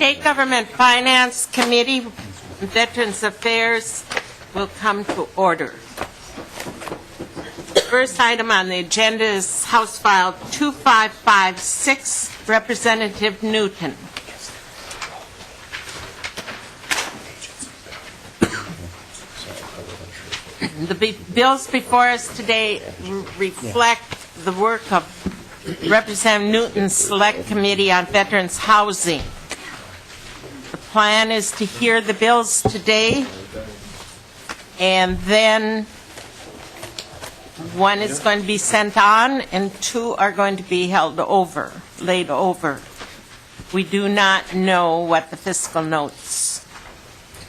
State Government Finance Committee, Veterans Affairs will come to order. The first item on the agenda is House File 2556, Representative Newton. The bills before us today reflect the work of Representative Newton's Select Committee on Veterans Housing. The plan is to hear the bills today, and then one is going to be sent on, and two are going to be laid over. We do not know what the fiscal notes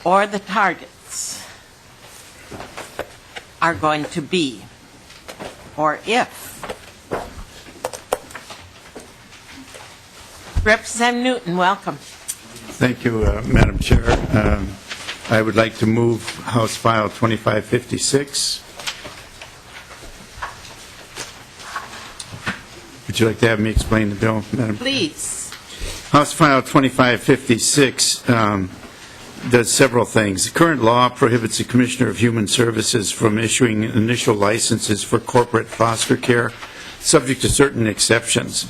or the targets are going to be, or if. Representative Newton, welcome. Thank you, Madam Chair. I would like to move House File 2556. Would you like to have me explain the bill, Madam? Please. House File 2556 does several things. The current law prohibits the Commissioner of Human Services from issuing initial licenses for corporate foster care, subject to certain exceptions.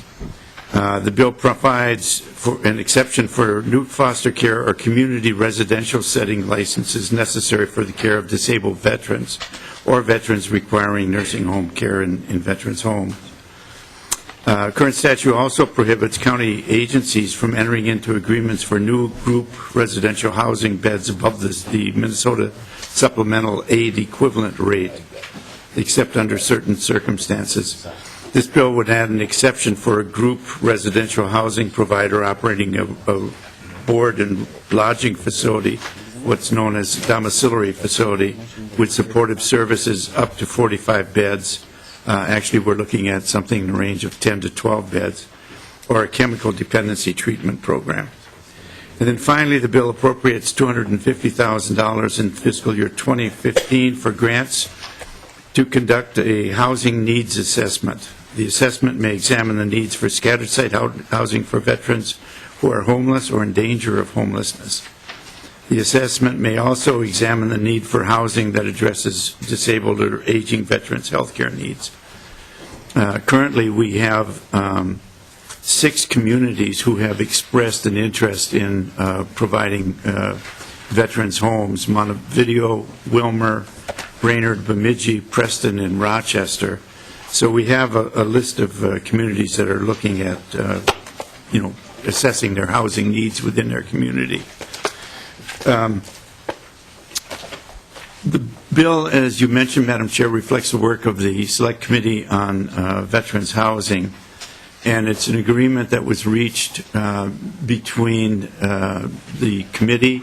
The bill provides for an exception for new foster care or community residential setting licenses necessary for the care of disabled veterans or veterans requiring nursing home care in veterans' homes. Current statute also prohibits county agencies from entering into agreements for new group residential housing beds above the Minnesota supplemental aid equivalent rate, except under certain circumstances. This bill would add an exception for a group residential housing provider operating a board and lodging facility, what's known as a domiciliary facility, with supportive services up to 45 beds. Actually, we're looking at something in the range of 10 to 12 beds, or a chemical dependency treatment program. And then finally, the bill appropriates $250,000 in fiscal year 2015 for grants to conduct a housing needs assessment. The assessment may examine the needs for scattered site housing for veterans who are homeless or in danger of homelessness. The assessment may also examine the need for housing that addresses disabled or aging veterans' health care needs. Currently, we have 6 communities who have expressed an interest in providing veterans' homes: Montevideo, Wilmer, Brainerd, Bemidji, Preston, and Rochester. So we have a list of communities that are looking at, assessing their housing needs within their community. The bill, as you mentioned, Madam Chair, reflects the work of the Select Committee on Veterans Housing, and it's an agreement that was reached between the committee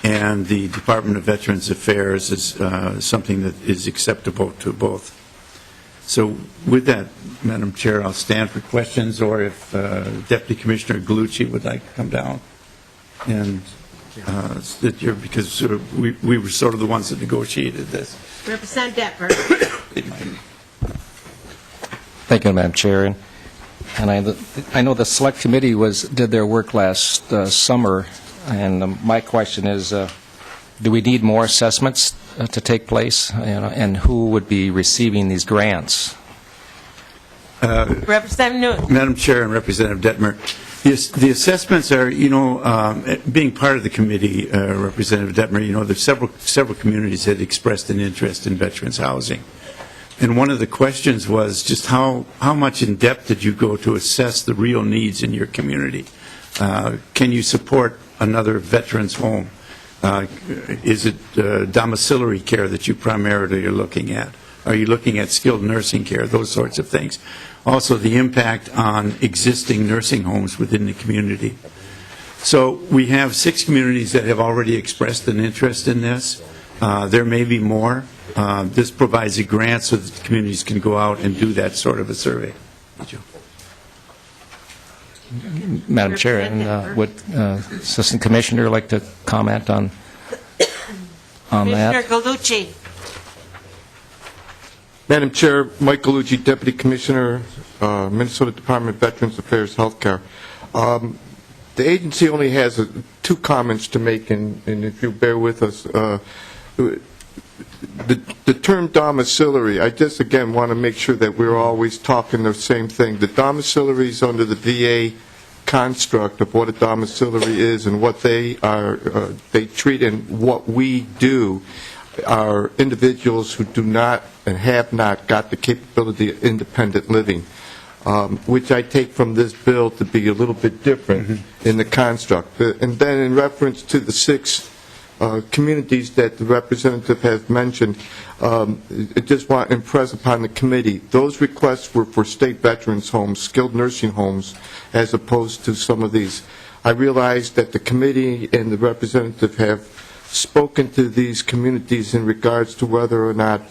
and the Department of Veterans Affairs as something that is acceptable to both. So with that, Madam Chair, I'll stand for questions, or if Deputy Commissioner Gallucci would like to come down and sit here, because we were sort of the ones that negotiated this. Representative Detmer. Thank you, Madam Chair. And I know the Select Committee did their work last summer, and my question is, do we need more assessments to take place, and who would be receiving these grants? Representative Newton. Madam Chair and Representative Detmer, the assessments are, being part of the committee, Representative Detmer, there's several communities that expressed an interest in veterans housing. And one of the questions was just how much in depth did you go to assess the real needs in your community? Can you support another veterans home? Is it domiciliary care that you primarily are looking at? Are you looking at skilled nursing care, those sorts of things? Also, the impact on existing nursing homes within the community. So we have 6 communities that have already expressed an interest in this. There may be more. This provides a grant so that the communities can go out and do that sort of a survey. Madam Chair, and would Assistant Commissioner like to comment on Commissioner that? Gallucci. Madam Chair, Mike Gallucci, Deputy Commissioner, Minnesota Department of Veterans Affairs Healthcare. The agency only has two comments to make, and if you bear with us, the term domiciliary, I just, again, want to make sure that we're always talking the same thing. The domiciliary is under the VA construct of what a domiciliary is and what they are, they treat, and what we do are individuals who do not and have not got the capability of independent living, which I take from this bill to be a little bit different in the construct. And then in reference to the 6 communities that the representative has mentioned, I just want to impress upon the committee, those requests were for state veterans homes, skilled nursing homes, as opposed to some of these. I realize that the committee and the representative have spoken to these communities in regards to whether or not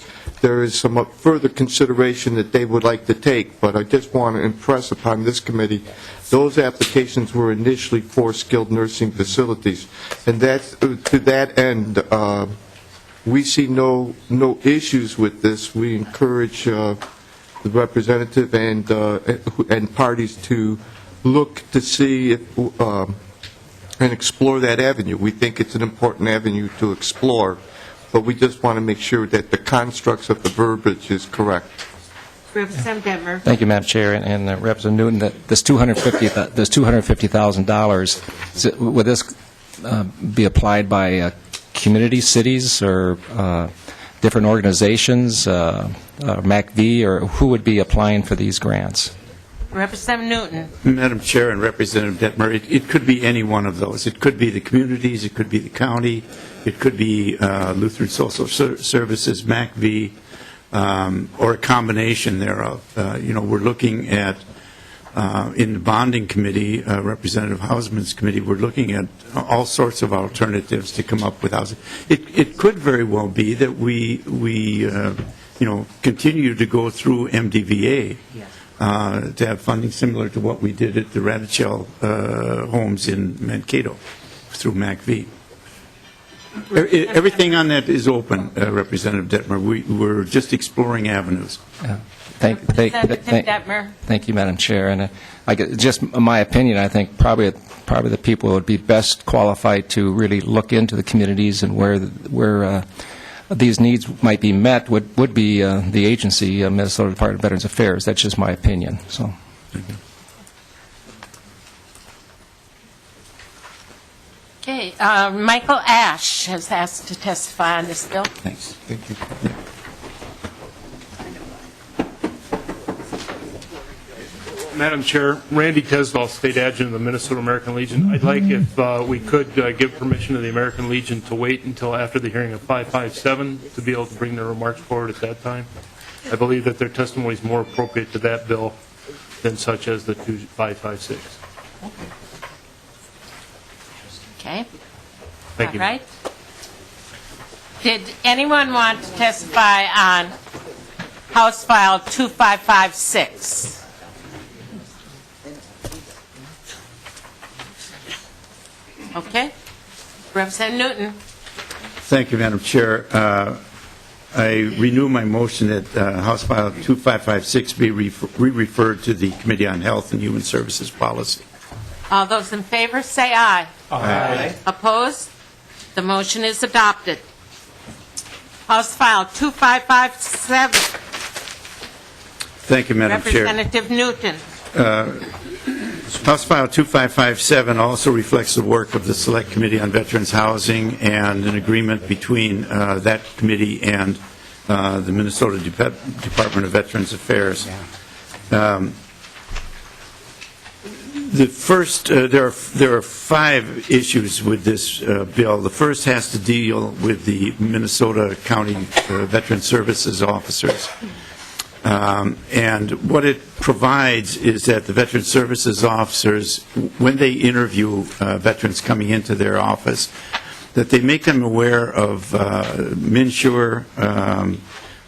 there is some further consideration that they would like to take, but I just want to impress upon this committee, those applications were initially for skilled nursing facilities. And that's, to that end, we see no issues with this. We encourage the representative and parties to look to see if, and explore that avenue. We think it's an important avenue to explore, but we just want to make sure that the constructs of the verbiage is correct. Representative Detmer. Thank you, Madam Chair, and Representative Newton. That this $250,000, would this be applied by community, cities, or different organizations, MACV, or who would be applying for these grants? Representative Newton. Madam Chair and Representative Detmer, it could be any one of those. It could be the communities, it could be the county, it could be Lutheran Social Services, MACV, or a combination thereof. We're looking at, in the bonding committee, Representative Hausman's committee, we're looking at all sorts of alternatives to come up with housing. It could very well be that we continue to go through MDVA. Yes. To have funding similar to what we did at the Radichel homes in Mankato through MACV. Everything on that is open, Representative Detmer. We're just exploring avenues. Thank you, Madam Chair. And just my opinion, I think probably the people who would be best qualified to really look into the communities and where these needs might be met would be the agency, Minnesota Department of Veterans Affairs. That's just my opinion. So. Okay, Michael Ash has asked to testify on this bill. Thanks. Thank you. Madam Chair, Randy Tesdall, State Adjutant of the Minnesota American Legion. I'd like if we could give permission to the American Legion to wait until after the hearing of 557 to be able to bring their remarks forward at that time. I believe that their testimony is more appropriate to that bill than such as the 2556. Okay. Thank you. All right. Did anyone want to testify on House File 2556? Okay. Representative Newton. Thank you, Madam Chair. I renew my motion that House File 2556 be re-referred to the Committee on Health and Human Services Policy. All those in favor say aye. Aye. Opposed? The motion is adopted. House File 2557. Thank you, Madam Chair. Representative Newton. House File 2557 also reflects the work of the Select Committee on Veterans Housing and an agreement between that committee and the Minnesota Department of Veterans Affairs. The first, there are 5 issues with this bill. The first has to deal with the Minnesota County Veteran Services officers. And what it provides is that the Veteran Services officers, when they interview veterans coming into their office, that they make them aware of MNsure,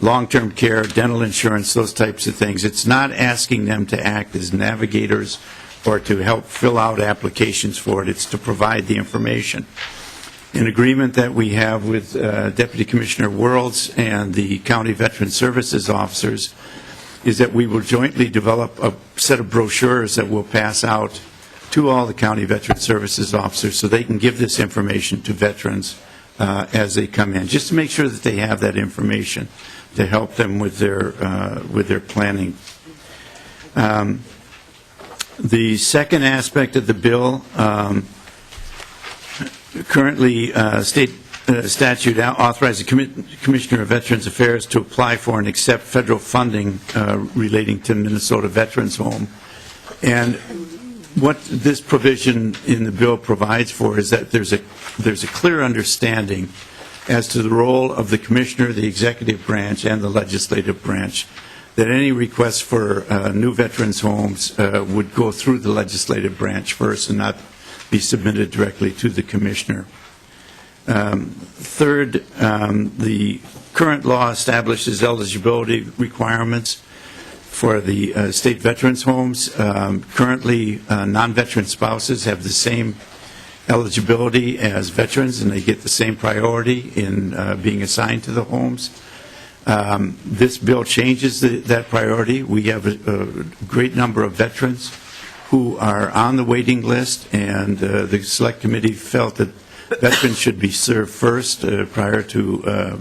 long-term care, dental insurance, those types of things. It's not asking them to act as navigators or to help fill out applications for it. It's to provide the information. An agreement that we have with Deputy Commissioner Worlds and the County Veteran Services officers is that we will jointly develop a set of brochures that we'll pass out to all the county veteran services officers so they can give this information to veterans as they come in, just to make sure that they have that information to help them with their planning. The second aspect of the bill, currently state statute authorizes the Commissioner of Veterans Affairs to apply for and accept federal funding relating to Minnesota Veterans Home. And what this provision in the bill provides for is that there's a clear understanding as to the role of the Commissioner, the executive branch, and the legislative branch, that any requests for new veterans homes would go through the legislative branch first and not be submitted directly to the Commissioner. Third, the current law establishes eligibility requirements for the state veterans homes. Currently, non-veteran spouses have the same eligibility as veterans, and they get the same priority in being assigned to the homes. This bill changes that priority. We have a great number of veterans who are on the waiting list, and the Select Committee felt that veterans should be served first prior to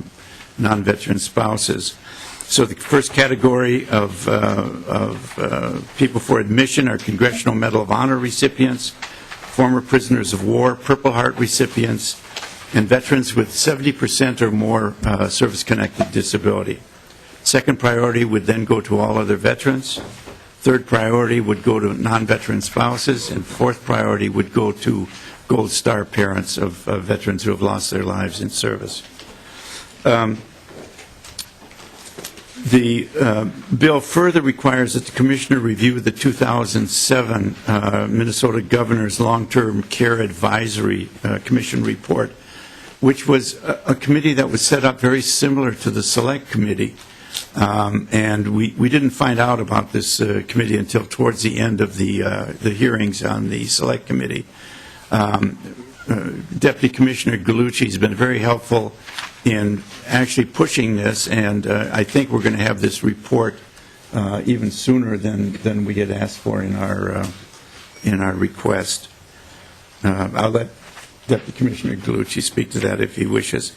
non-veteran spouses. So the first category of people for admission are Congressional Medal of Honor recipients, former prisoners of war, Purple Heart recipients, and veterans with 70% or more service-connected disability. Second priority would then go to all other veterans. Third priority would go to non-veteran spouses, and fourth priority would go to Gold Star parents of veterans who have lost their lives in service. The bill further requires that the Commissioner review the 2007 Minnesota Governor's Long-Term Care Advisory Commission report, which was a committee that was set up very similar to the Select Committee. And we didn't find out about this committee until towards the end of the hearings on the Select Committee. Deputy Commissioner Gallucci has been very helpful in actually pushing this, and I think we're going to have this report even sooner than we had asked for in our request. I'll let Deputy Commissioner Gallucci speak to that if he wishes.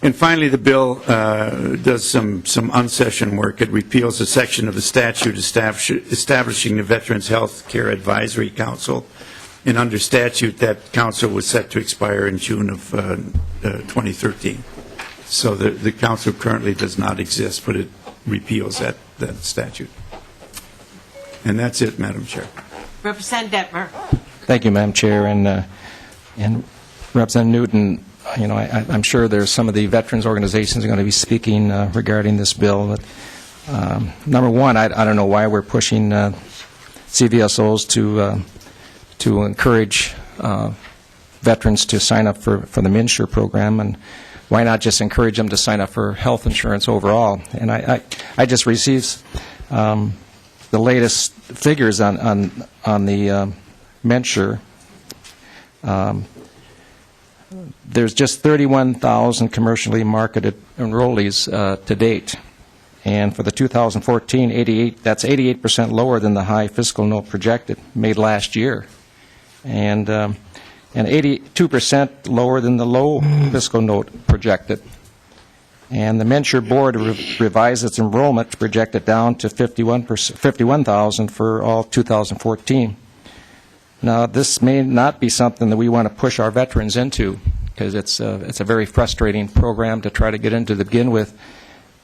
And finally, the bill does some unsession work. It repeals a section of the statute establishing the Veterans Health Care Advisory Council. And under statute, that council was set to expire in June of 2013. So the council currently does not exist, but it repeals that statute. And that's it, Madam Chair. Representative Detmer. Thank you, Madam Chair. And Representative Newton, you know, I'm sure there's some of the veterans organizations are going to be speaking regarding this bill. But, number one, I don't know why we're pushing CVSOs to encourage veterans to sign up for the MNsure program, and why not just encourage them to sign up for health insurance overall? And I just received the latest figures on the MNsure. There's just 31,000 commercially marketed enrollees to date. And for the 2014, that's 88% lower than the high fiscal note projected made last year. And 82% lower than the low fiscal note projected. And the MNsure board revised its enrollment projected down to 51,000 for all 2014. Now, this may not be something that we want to push our veterans into, because it's a very frustrating program to try to get into to begin with.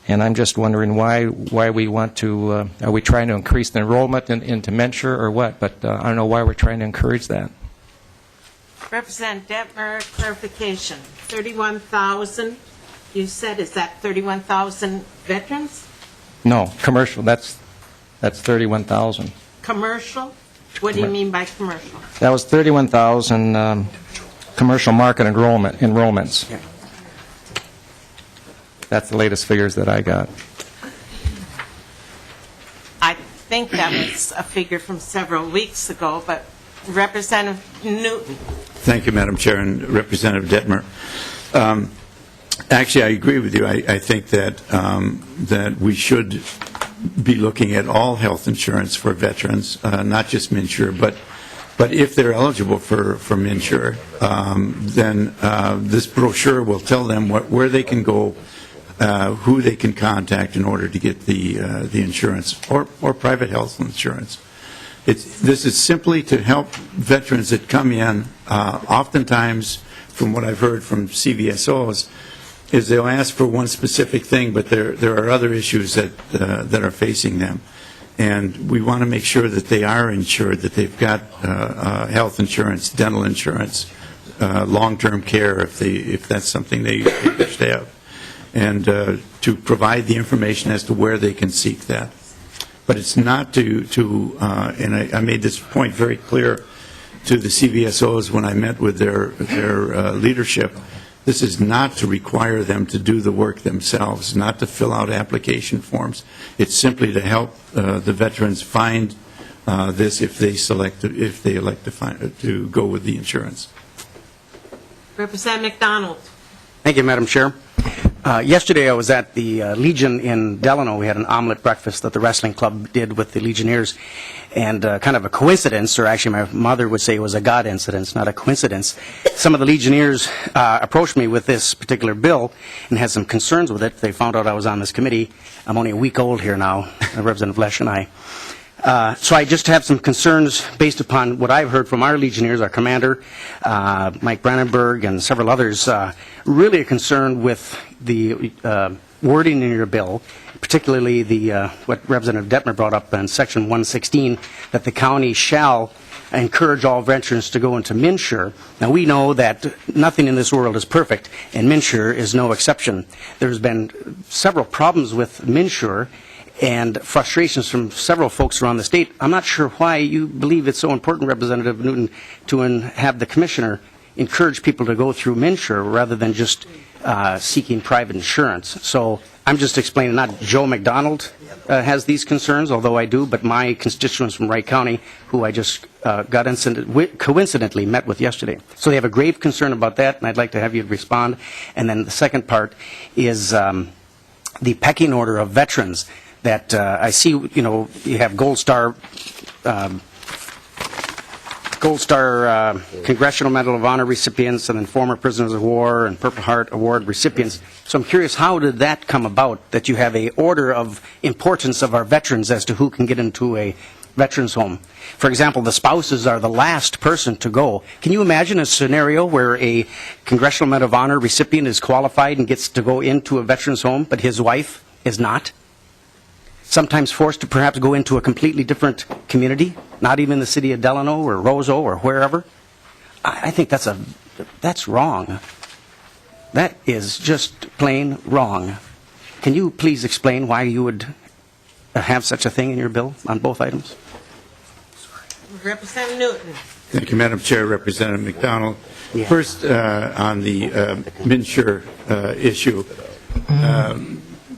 And I'm just wondering why we want to, are we trying to increase the enrollment into MNsure or what? But I don't know why we're trying to encourage that. Representative Detmer, clarification. 31,000, you said, is that 31,000 veterans? No, commercial, that's 31,000. Commercial? What do you mean by commercial? That was 31,000 commercial market enrollments. Yeah. That's the latest figures that I got. I think that was a figure from several weeks ago, but Representative Newton. Thank you, Madam Chair, and Representative Detmer. Actually, I agree with you. I think that we should be looking at all health insurance for veterans, not just MNsure, but But if they're eligible for MNsure, then this brochure will tell them where they can go, who they can contact in order to get the insurance or private health insurance. This is simply to help veterans that come in. Oftentimes, from what I've heard from CVSOs, is they'll ask for one specific thing, but there are other issues that are facing them. And we want to make sure that they are insured, that they've got health insurance, dental insurance, long-term care if that's something they wish to have, and to provide the information as to where they can seek that. But it's not and I made this point very clear to the CVSOs when I met with their leadership. This is not to require them to do the work themselves, not to fill out application forms. It's simply to help the veterans find this if they elect to go with the insurance. Representative McDonald. Thank you, Madam Chair. Yesterday I was at the Legion in Delano. We had an omelet breakfast that the wrestling club did with the Legionnaires, and kind of a coincidence, or actually my mother would say it was a God incidence, not a coincidence. Some of the Legionnaires approached me with this particular bill and had some concerns with it. They found out I was on this committee. I'm only a week old here now, Representative Lesh and I. So I just have some concerns based upon what I've heard from our Legionnaires, our commander, Mike Brandenburg, and several others, really a concern with the wording in your bill, particularly what Representative Detmer brought up in Section 116, that the county shall encourage all veterans to go into MNsure. Now, we know that nothing in this world is perfect, and MNsure is no exception. There's been several problems with MNsure, and frustrations from several folks around the state. I'm not sure why you believe it's so important, Representative Newton, to have the commissioner encourage people to go through MNsure rather than just seeking private insurance. So I'm just explaining, not Joe McDonald has these concerns, although I do, but my constituents from Wright County, who I just coincidentally met with yesterday. So they have a grave concern about that, and I'd like to have you respond. And then the second part is the pecking order of veterans. That I see, you have Gold Star Congressional Medal of Honor recipients, and then former prisoners of war and Purple Heart Award recipients. So I'm curious, how did that come about, that you have a order of importance of our veterans as to who can get into a veterans home? For example, the spouses are the last person to go. Can you imagine a scenario where a Congressional Medal of Honor recipient is qualified and gets to go into a veterans home, but his wife is not? Sometimes forced to perhaps go into a completely different community, not even the city of Delano or Roseau or wherever. I think that's wrong. That is just plain wrong. Can you please explain why you would have such a thing in your bill on both items? Representative Newton. Thank you, Madam Chair. Representative McDonald. Yeah. First, on the MNsure issue,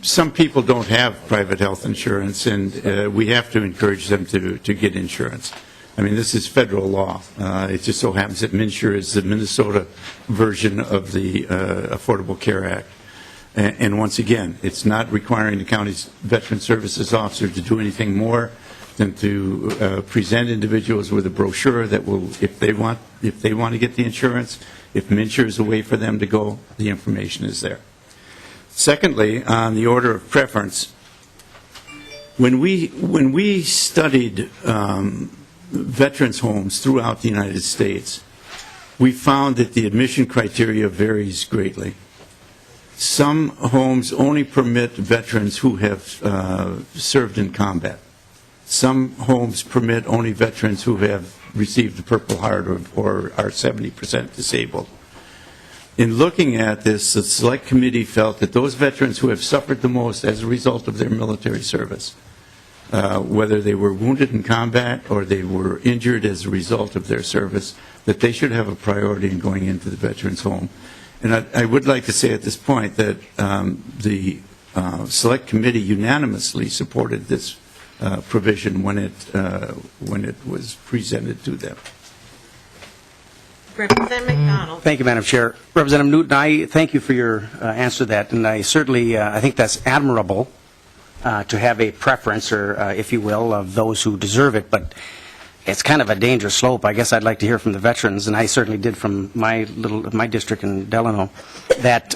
some people don't have private health insurance, and we have to encourage them to get insurance. I mean, this is federal law. It just so happens that MNsure is the Minnesota version of the Affordable Care Act. And once again, it's not requiring the county's Veteran Services Officer to do anything more than to present individuals with a brochure that will, if they want to get the insurance, if MNsure is a way for them to go, the information is there. Secondly, on the order of preference, when we studied veterans homes throughout the United States, we found that the admission criteria varies greatly. Some homes only permit veterans who have served in combat. Some homes permit only veterans who have received the Purple Heart or are 70% disabled. In looking at this, the Select Committee felt that those veterans who have suffered the most as a result of their military service, whether they were wounded in combat or they were injured as a result of their service, that they should have a priority in going into the veterans home. And I would like to say at this point that the Select Committee unanimously supported this provision when it was presented to them. Representative McDonald. Thank you, Madam Chair. Representative Newton, I thank you for your answer to that, and I certainly I think that's admirable to have a preference, or if you will, of those who deserve it. But it's kind of a dangerous slope. I guess I'd like to hear from the veterans, and I certainly did from my district in Delano, that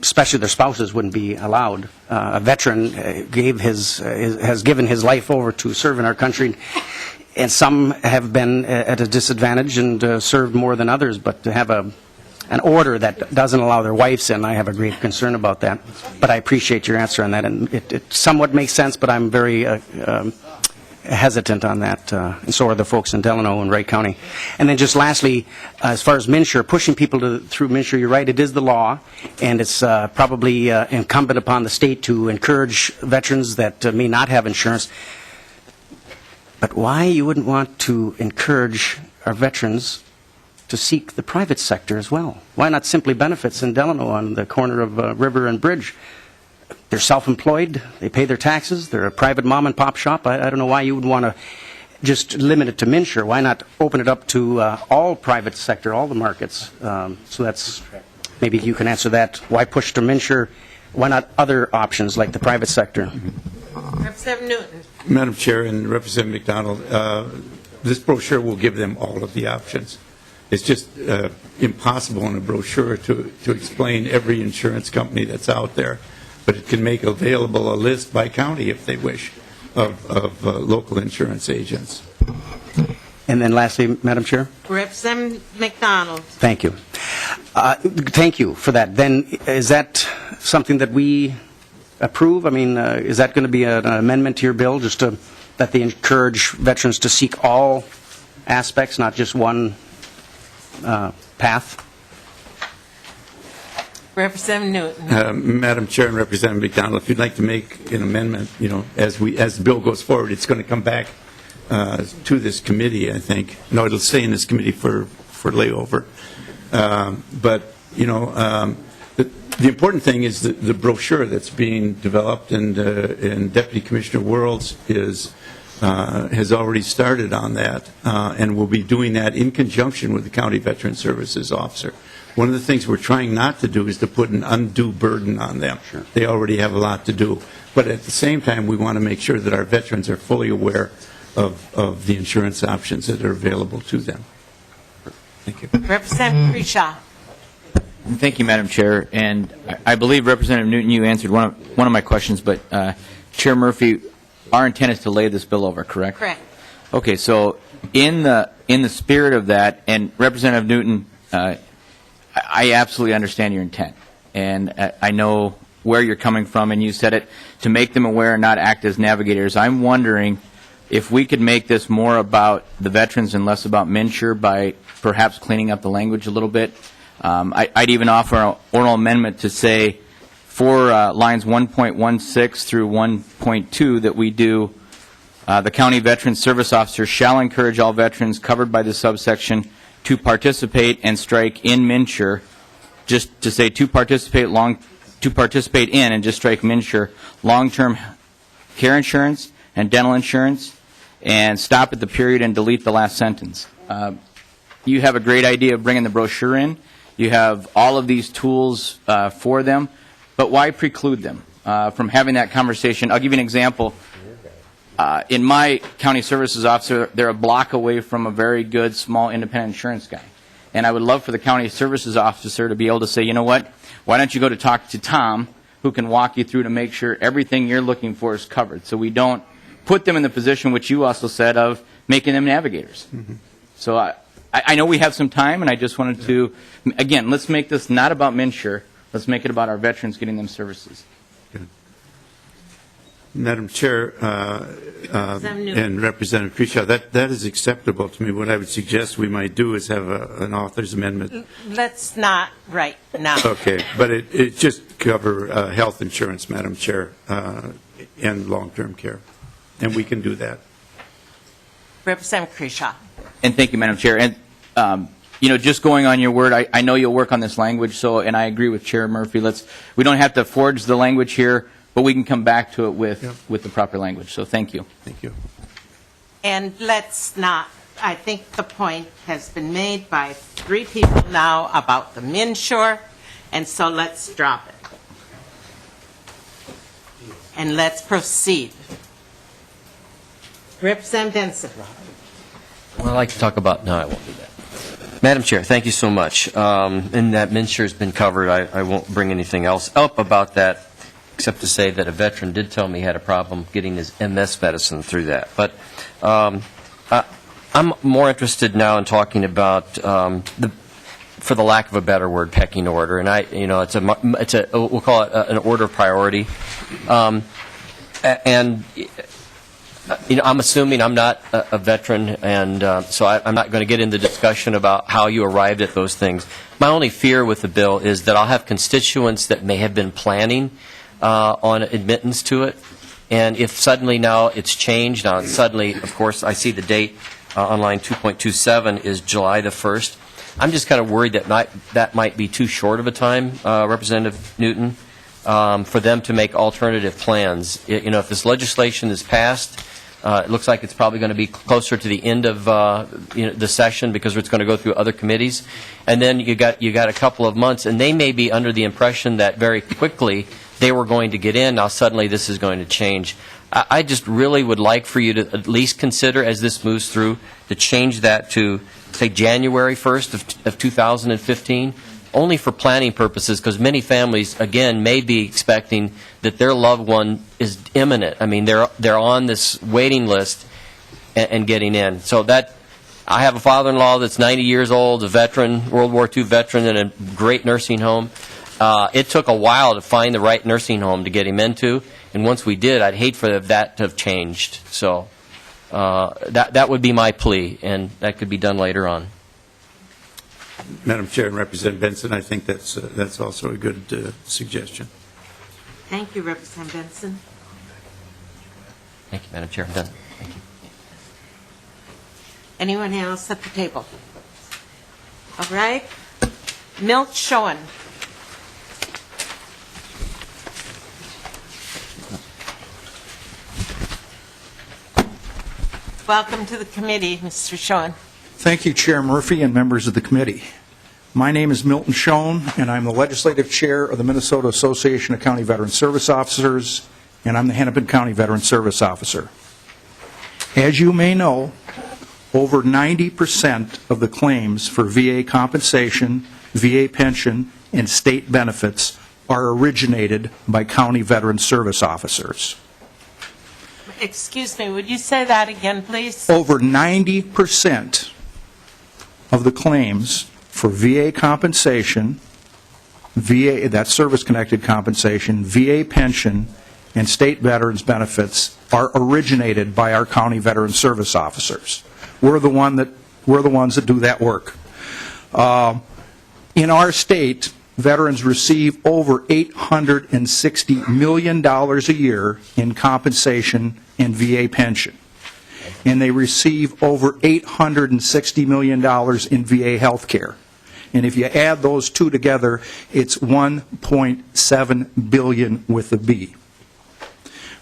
especially their spouses wouldn't be allowed. A veteran has given his life over to serve in our country, and some have been at a disadvantage and served more than others, but to have an order that doesn't allow their wives in, I have a great concern about that. But I appreciate your answer on that, and it somewhat makes sense, but I'm very hesitant on that, and so are the folks in Delano and Wright County. And then just lastly, as far as MNsure, pushing people through MNsure, you're right, it is the law, and it's probably incumbent upon the state to encourage veterans that may not have insurance. But why you wouldn't want to encourage our veterans to seek the private sector as well? Why not simply benefits in Delano on the corner of River and Bridge? They're self-employed, they pay their taxes, they're a private mom-and-pop shop. I don't know why you would want to just limit it to MNsure. Why not open it up to all private sector, all the markets? So that's, maybe you can answer that. Why push to MNsure? Why not other options like the private sector? Representative Newton. Madam Chair and Representative McDonald, this brochure will give them all of the options. It's just impossible in a brochure to explain every insurance company that's out there. But it can make available a list by county, if they wish, of local insurance agents. And then lastly, Madam Chair? Representative McDonald. Thank you. Thank you for that. Then, is that something that we approve? I mean, is that going to be an amendment to your bill, just that they encourage veterans to seek all aspects, not just one path? Representative Newton. Madam Chair and Representative McDonald, if you'd like to make an amendment, as the bill goes forward, it's going to come back to this committee, I think. No, it'll stay in this committee for layover. But the important thing is the brochure that's being developed, and Deputy Commissioner Worrells has already started on that, and will be doing that in conjunction with the County Veteran Services Officer. One of the things we're trying not to do is to put an undue burden on them. Sure. They already have a lot to do. But at the same time, we want to make sure that our veterans are fully aware of the insurance options that are available to them. Thank you. Representative Crenshaw. Thank you, Madam Chair. And I believe, Representative Newton, you answered one of my questions, but Chair Murphy, our intent is to lay this bill over, correct? Correct. Okay, so in the spirit of that, and Representative Newton, I absolutely understand your intent, and I know where you're coming from, and you said it to make them aware and not act as navigators. I'm wondering if we could make this more about the veterans and less about MNsure by perhaps cleaning up the language a little bit. I'd even offer an oral amendment to say for lines 1.16 through 1.2 that we do the County Veteran Service Officer shall encourage all veterans covered by this subsection to participate and strike in MNsure, just to say to participate in and just strike MNsure long-term care insurance and dental insurance, and stop at the period and delete the last sentence. You have a great idea of bringing the brochure in. You have all of these tools for them, but why preclude them from having that conversation? I'll give you an example. In my county services officer, they're a block away from a very good small independent insurance guy. And I would love for the county services officer to be able to say, you know what, why don't you go to talk to Tom, who can walk you through to make sure everything you're looking for is covered. So we don't put them in the position, which you also said, of making them navigators. Mm-hmm. So I know we have some time, and I just wanted to, again, let's make this not about MNsure. Let's make it about our veterans getting them services. Madam Chair and Representative Crenshaw, that is acceptable to me. What I would suggest we might do is have an author's amendment. Let's not right now. Okay, but it just cover health insurance, Madam Chair, and long-term care, and we can do that. Representative Crenshaw. And thank you, Madam Chair. And just going on your word, I know you'll work on this language. And I agree with Chair Murphy. We don't have to forge the language here, but we can come back to it with the proper language. So thank you. Thank you. And let's not, I think the point has been made by 3 people now about the MNsure, and so let's drop it. And let's proceed. Representative Benson. Well, I'd like to talk about, no, I won't do that. Madam Chair, thank you so much. And that MNsure has been covered. I won't bring anything else up about that, except to say that a veteran did tell me he had a problem getting his MS medicine through that. But I'm more interested now in talking about for the lack of a better word, pecking order. And we'll call it an order of priority. And I'm assuming I'm not a veteran, and so I'm not going to get into discussion about how you arrived at those things. My only fear with the bill is that I'll have constituents that may have been planning on admittance to it, and if suddenly now it's changed, now suddenly, of course, I see the date on line 2.27 is July the 1st. I'm just kind of worried that might be too short of a time, Representative Newton, for them to make alternative plans. If this legislation is passed, it looks like it's probably going to be closer to the end of the session because it's going to go through other committees, and then you got a couple of months, and they may be under the impression that very quickly they were going to get in. Now suddenly this is going to change. I just really would like for you to at least consider, as this moves through, to change that to, say, January 1st of 2015. Only for planning purposes, because many families, again, may be expecting that their loved one is imminent. I mean, they're on this waiting list and getting in. So that, I have a father-in-law that's 90 years old, a veteran, World War II veteran, in a great nursing home. It took a while to find the right nursing home to get him into, and once we did, I'd hate for that to have changed. So that would be my plea, and that could be done later on. Madam Chair and Representative Benson, I think that's also a good suggestion. Thank you, Representative Benson. Thank you, Madam Chair. I'm done. Thank you. Anyone else at the table? All right. Milt Schoen. Welcome to the committee, Mr. Schoen. Thank you, Chair Murphy and members of the committee. My name is Milton Schoen, and I'm the legislative chair of the Minnesota Association of County Veteran Service Officers, and I'm the Hennepin County Veteran Service Officer. As you may know, over 90% of the claims for VA compensation, VA pension, and state benefits are originated by county veteran service officers. Excuse me, would you say that again, please? Over 90% of the claims for VA compensation, VA, that's service-connected compensation, VA pension, and state veterans benefits are originated by our county veteran service officers. We're the ones that do that work. In our state, veterans receive over $860 million a year in compensation and VA pension. And they receive over $860 million in VA health care. And if you add those two together, it's $1.7 billion with a B.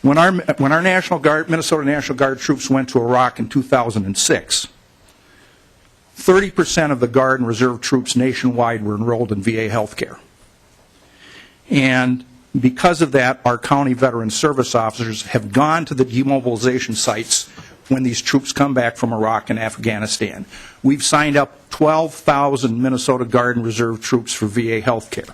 When our National Guard, Minnesota National Guard troops went to Iraq in 2006, 30% of the Guard and Reserve troops nationwide were enrolled in VA health care. And because of that, our county veteran service officers have gone to the demobilization sites when these troops come back from Iraq and Afghanistan. We've signed up 12,000 Minnesota Guard and Reserve troops for VA health care.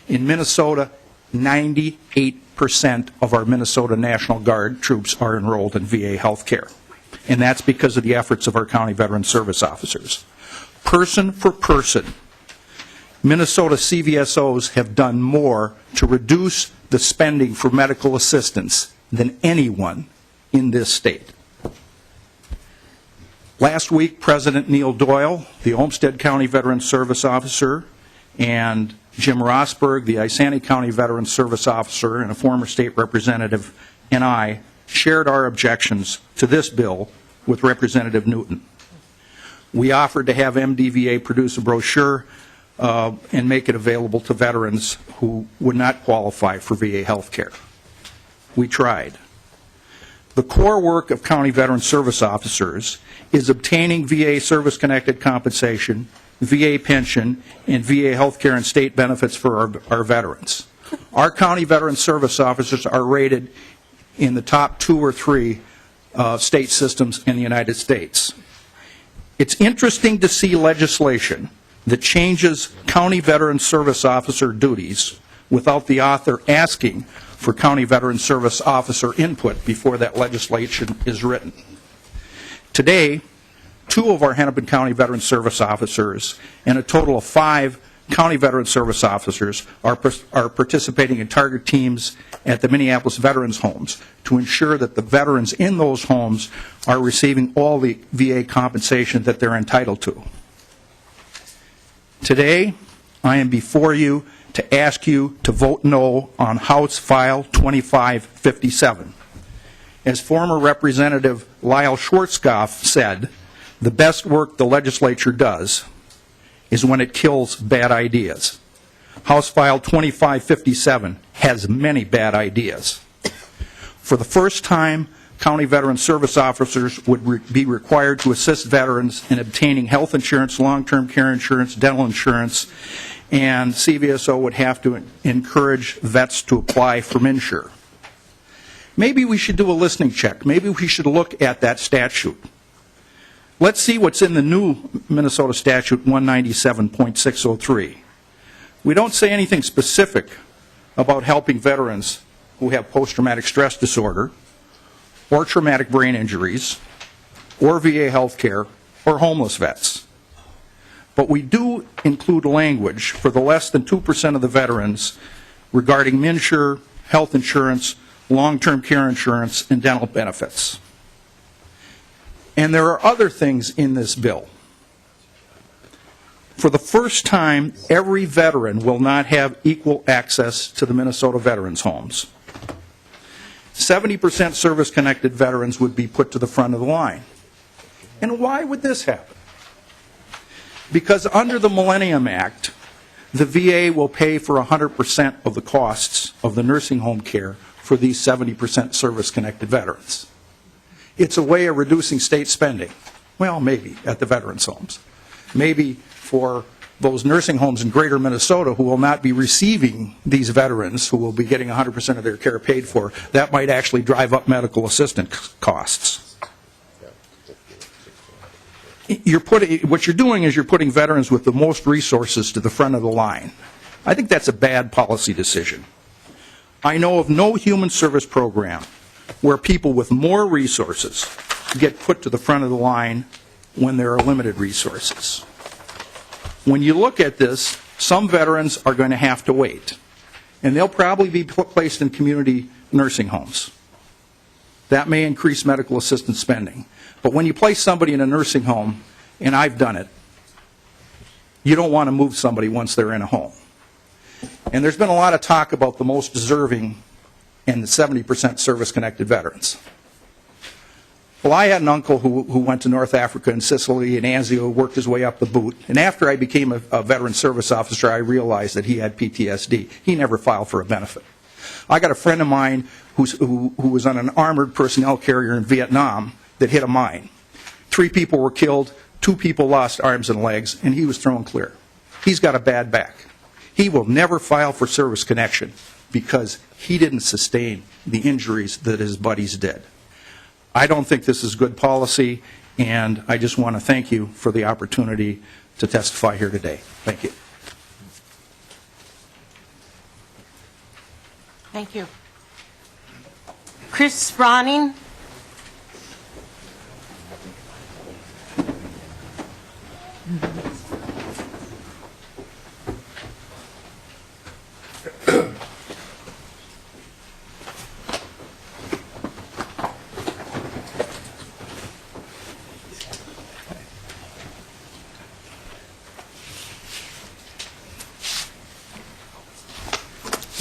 In Minnesota, 98% of our Minnesota National Guard troops are enrolled in VA health care. And that's because of the efforts of our county veteran service officers. Person for person, Minnesota CVSOs have done more to reduce the spending for medical assistance than anyone in this state. Last week, President Neil Doyle, the Olmsted County Veteran Service Officer, and Jim Rosberg, the Isani County Veteran Service Officer and a former state representative, and I shared our objections to this bill with Representative Newton. We offered to have MDVA produce a brochure and make it available to veterans who would not qualify for VA health care. We tried. The core work of county veteran service officers is obtaining VA service-connected compensation, VA pension, and VA health care and state benefits for our veterans. Our county veteran service officers are rated in the top 2 or 3 state systems in the United States. It's interesting to see legislation that changes county veteran service officer duties without the author asking for county veteran service officer input before that legislation is written. Today, 2 of our Hennepin County Veteran Service officers and a total of 5 county veteran service officers are participating in target teams at the Minneapolis Veterans Homes to ensure that the veterans in those homes are receiving all the VA compensation that they're entitled to. Today, I am before you to ask you to vote no on House File 2557. As former Representative Lyle Schwarzkopf said, the best work the legislature does is when it kills bad ideas. House File 2557 has many bad ideas. For the first time, county veteran service officers would be required to assist veterans in obtaining health insurance, long-term care insurance, dental insurance, and CVSO would have to encourage vets to apply for MNsure. Maybe we should do a listening check. Maybe we should look at that statute. Let's see what's in the new Minnesota Statute 197.603. We don't say anything specific about helping veterans who have post-traumatic stress disorder or traumatic brain injuries or VA health care or homeless vets. But we do include language for the less than 2% of the veterans regarding MNsure, health insurance, long-term care insurance, and dental benefits. And there are other things in this bill. For the first time, every veteran will not have equal access to the Minnesota Veterans Homes. 70% service-connected veterans would be put to the front of the line. And why would this happen? Because under the Millennium Act, the VA will pay for 100% of the costs of the nursing home care for these 70% service-connected veterans. It's a way of reducing state spending. Well, maybe at the veterans' homes. Maybe for those nursing homes in greater Minnesota who will not be receiving these veterans, who will be getting 100% of their care paid for, that might actually drive up medical assistance costs. What you're doing is you're putting veterans with the most resources to the front of the line. I think that's a bad policy decision. I know of no human service program where people with more resources get put to the front of the line when there are limited resources. When you look at this, some veterans are going to have to wait, and they'll probably be placed in community nursing homes. That may increase medical assistance spending. But when you place somebody in a nursing home, and I've done it, you don't want to move somebody once they're in a home. And there's been a lot of talk about the most deserving and the 70% service-connected veterans. Well, I had an uncle who went to North Africa and Sicily and Anzio, worked his way up the boot. And after I became a veteran service officer, I realized that he had PTSD. He never filed for a benefit. I got a friend of mine who was on an armored personnel carrier in Vietnam that hit a mine. 3 people were killed, 2 people lost arms and legs, and he was thrown clear. He's got a bad back. He will never file for service connection because he didn't sustain the injuries that his buddies did. I don't think this is good policy, and I just want to thank you for the opportunity to testify here today. Thank you. Thank you. Chris Ronning.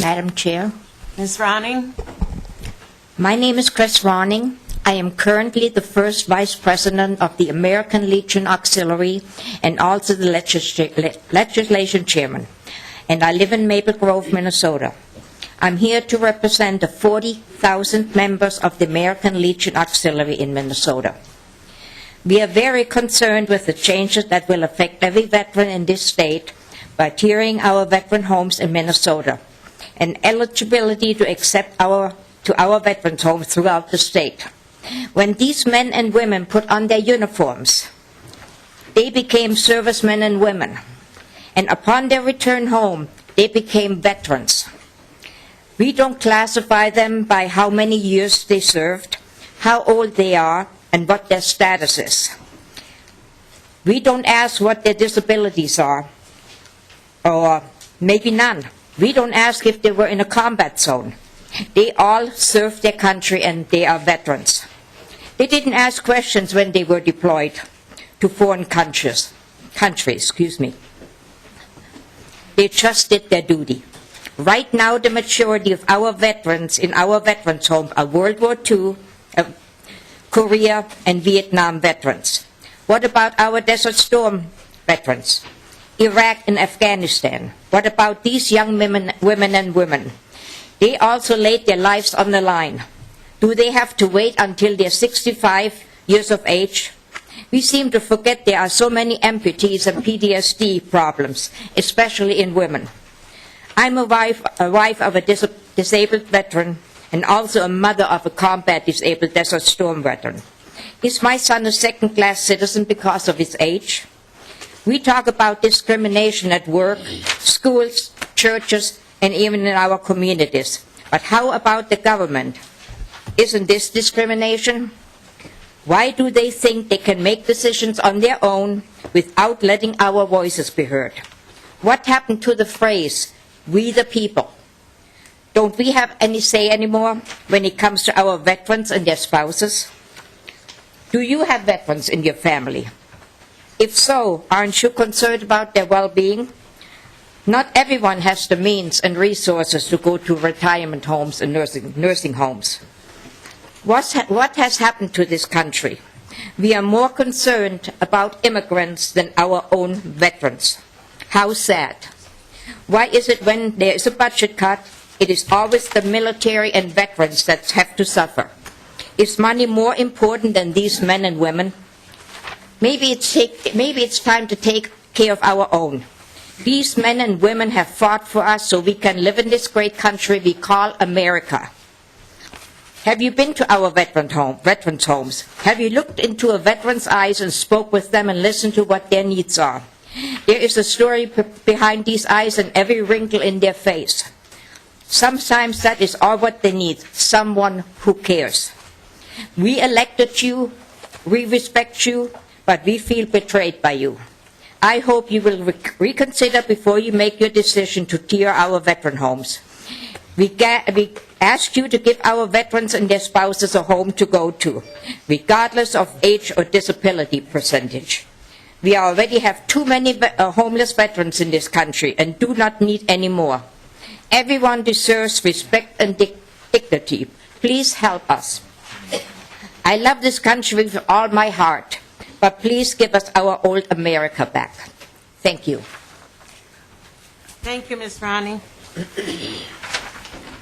Madam Chair, Ms. Ronning? my name is Chris Ronning. I am currently the first Vice President of the American Legion Auxiliary and also the Legislation Chairman, and I live in Maple Grove, Minnesota. I'm here to represent the 40,000 members of the American Legion Auxiliary in Minnesota. We are very concerned with the changes that will affect every veteran in this state by tiering our veteran homes in Minnesota and eligibility to accept our veterans homes throughout the state. When these men and women put on their uniforms, they became servicemen and women. And upon their return home, they became veterans. We don't classify them by how many years they served, how old they are, and what their status is. We don't ask what their disabilities are, or maybe none. We don't ask if they were in a combat zone. They all served their country and they are veterans. They didn't ask questions when they were deployed to foreign countries. They just did their duty. Right now, the majority of our veterans in our veterans' homes are World War II, Korea, and Vietnam veterans. What about our Desert Storm veterans? Iraq and Afghanistan. What about these young women and women? They also laid their lives on the line. Do they have to wait until they're 65 years of age? We seem to forget there are so many amputees and PTSD problems, especially in women. I'm a wife of a disabled veteran and also a mother of a combat disabled Desert Storm veteran. Is my son a second-class citizen because of his age? We talk about discrimination at work, schools, churches, and even in our communities. But how about the government? Isn't this discrimination? Why do they think they can make decisions on their own without letting our voices be heard? What happened to the phrase, "we the people"? Don't we have any say anymore when it comes to our veterans and their spouses? Do you have veterans in your family? If so, aren't you concerned about their well-being? Not everyone has the means and resources to go to retirement homes and nursing homes. What has happened to this country? We are more concerned about immigrants than our own veterans. How sad. Why is it when there is a budget cut, it is always the military and veterans that have to suffer? Is money more important than these men and women? Maybe it's time to take care of our own. These men and women have fought for us so we can live in this great country we call America. Have you been to our veterans' homes? Have you looked into a veteran's eyes and spoke with them and listened to what their needs are? There is a story behind these eyes and every wrinkle in their face. Sometimes that is all what they need, someone who cares. We elected you, we respect you, but we feel betrayed by you. I hope you will reconsider before you make your decision to tear our veteran homes. We ask you to give our veterans and their spouses a home to go to, regardless of age or disability percentage. We already have too many homeless veterans in this country and do not need any more. Everyone deserves respect and dignity. Please help us. I love this country with all my heart, but please give us our old America back. Thank you. Thank you, Ms. Ronnie.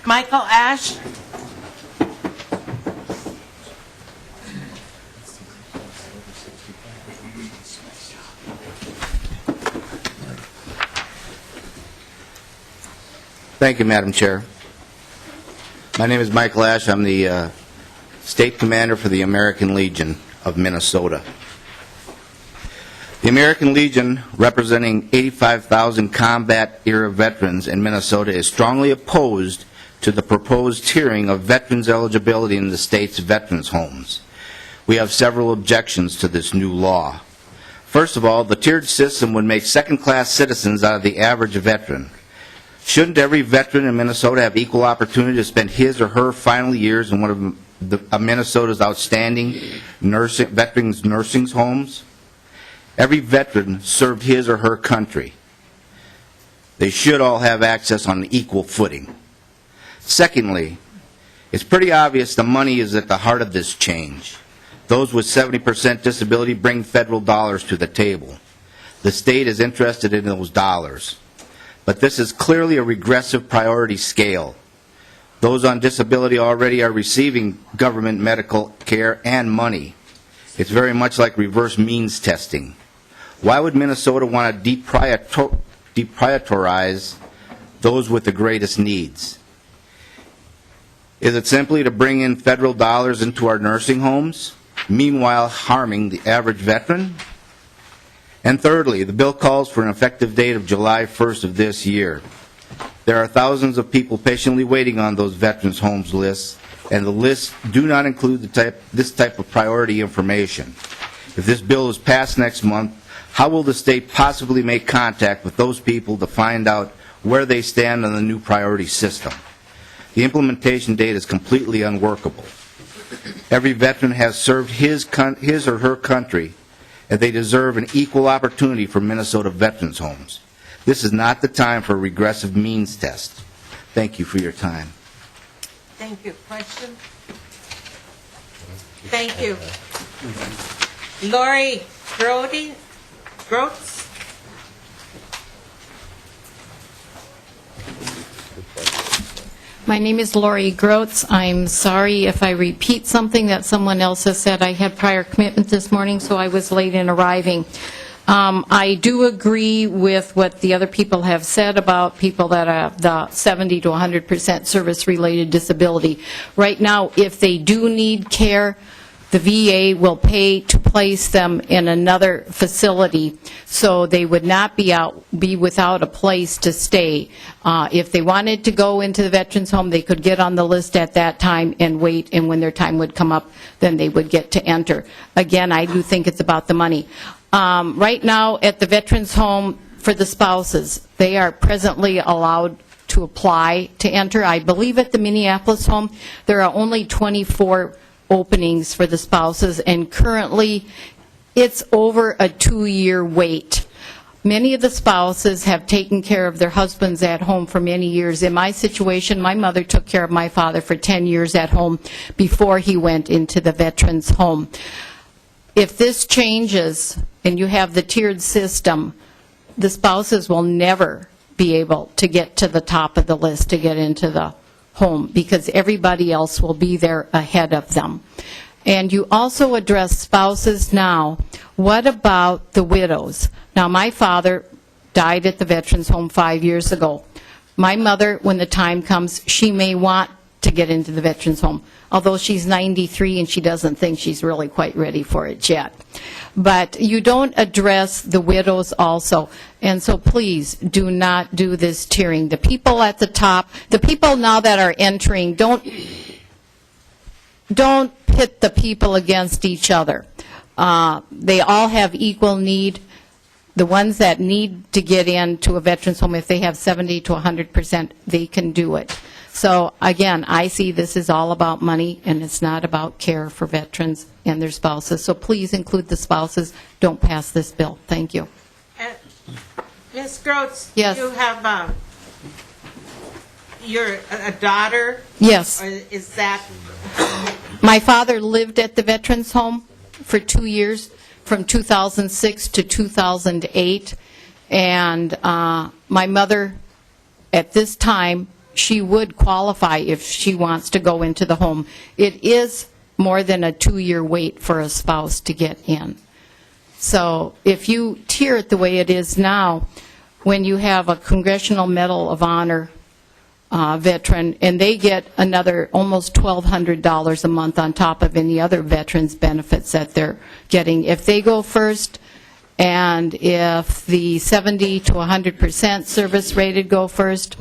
Michael Ash. Thank you, Madam Chair. My name is Michael Ash. I'm the State Commander for the American Legion of Minnesota. The American Legion, representing 85,000 combat-era veterans in Minnesota, is strongly opposed to the proposed tiering of veterans' eligibility in the state's veterans' homes. We have several objections to this new law. First of all, the tiered system would make second-class citizens out of the average veteran. Shouldn't every veteran in Minnesota have equal opportunity to spend his or her final years in one of Minnesota's outstanding veterans' nursing homes? Every veteran served his or her country. They should all have access on an equal footing. Secondly, it's pretty obvious the money is at the heart of this change. Those with 70% disability bring federal dollars to the table. The state is interested in those dollars. But this is clearly a regressive priority scale. Those on disability already are receiving government medical care and money. It's very much like reverse means testing. Why would Minnesota want to deprioritize those with the greatest needs? Is it simply to bring in federal dollars into our nursing homes, meanwhile harming the average veteran? And thirdly, the bill calls for an effective date of July 1st of this year. There are thousands of people patiently waiting on those veterans' homes lists, and the lists do not include this type of priority information. If this bill is passed next month, how will the state possibly make contact with those people to find out where they stand on the new priority system? The implementation date is completely unworkable. Every veteran has served his or her country, and they deserve an equal opportunity for Minnesota veterans' homes. This is not the time for a regressive means test. Thank you for your time. Thank you. Question? Thank you. Lori Groats? My name is Lori Groats. I'm sorry if I repeat something that someone else has said. I had prior commitment this morning, so I was late in arriving. I do agree with what the other people have said about people that have the 70 to 100% service-related disability. Right now, if they do need care, the VA will pay to place them in another facility, so they would not be without a place to stay. If they wanted to go into the veterans home, they could get on the list at that time and wait, and when their time would come up, then they would get to enter. Again, I do think it's about the money. Right now, at the veterans home for the spouses, they are presently allowed to apply to enter. I believe at the Minneapolis home, there are only 24 openings for the spouses, and currently it's over a 2-year wait. Many of the spouses have taken care of their husbands at home for many years. In my situation, my mother took care of my father for 10 years at home before he went into the veterans home. If this changes and you have the tiered system, the spouses will never be able to get to the top of the list to get into the home, because everybody else will be there ahead of them. And you also address spouses now. What about the widows? Now, my father died at the veterans home 5 years ago. My mother, when the time comes, she may want to get into the veterans home, although she's 93 and she doesn't think she's really quite ready for it yet. But you don't address the widows also. And so please do not do this tiering. The people at the top, the people now that are entering, don't pit the people against each other. They all have equal need. The ones that need to get into a veterans home, if they have 70 to 100%, they can do it. So again, I see this is all about money, and it's not about care for veterans and their spouses. So please include the spouses. Don't pass this bill. Thank you. Ms. Groats? Yes. You have, you're a daughter? Yes. Or is that? My father lived at the veterans home for 2 years, from 2006 to 2008. And my mother, at this time, she would qualify if she wants to go into the home. It is more than a 2-year wait for a spouse to get in. So if you tier it the way it is now, when you have a Congressional Medal of Honor veteran, and they get another almost $1,200 a month on top of any other veterans' benefits that they're getting. If they go first, and if the 70 to 100% service rated go first,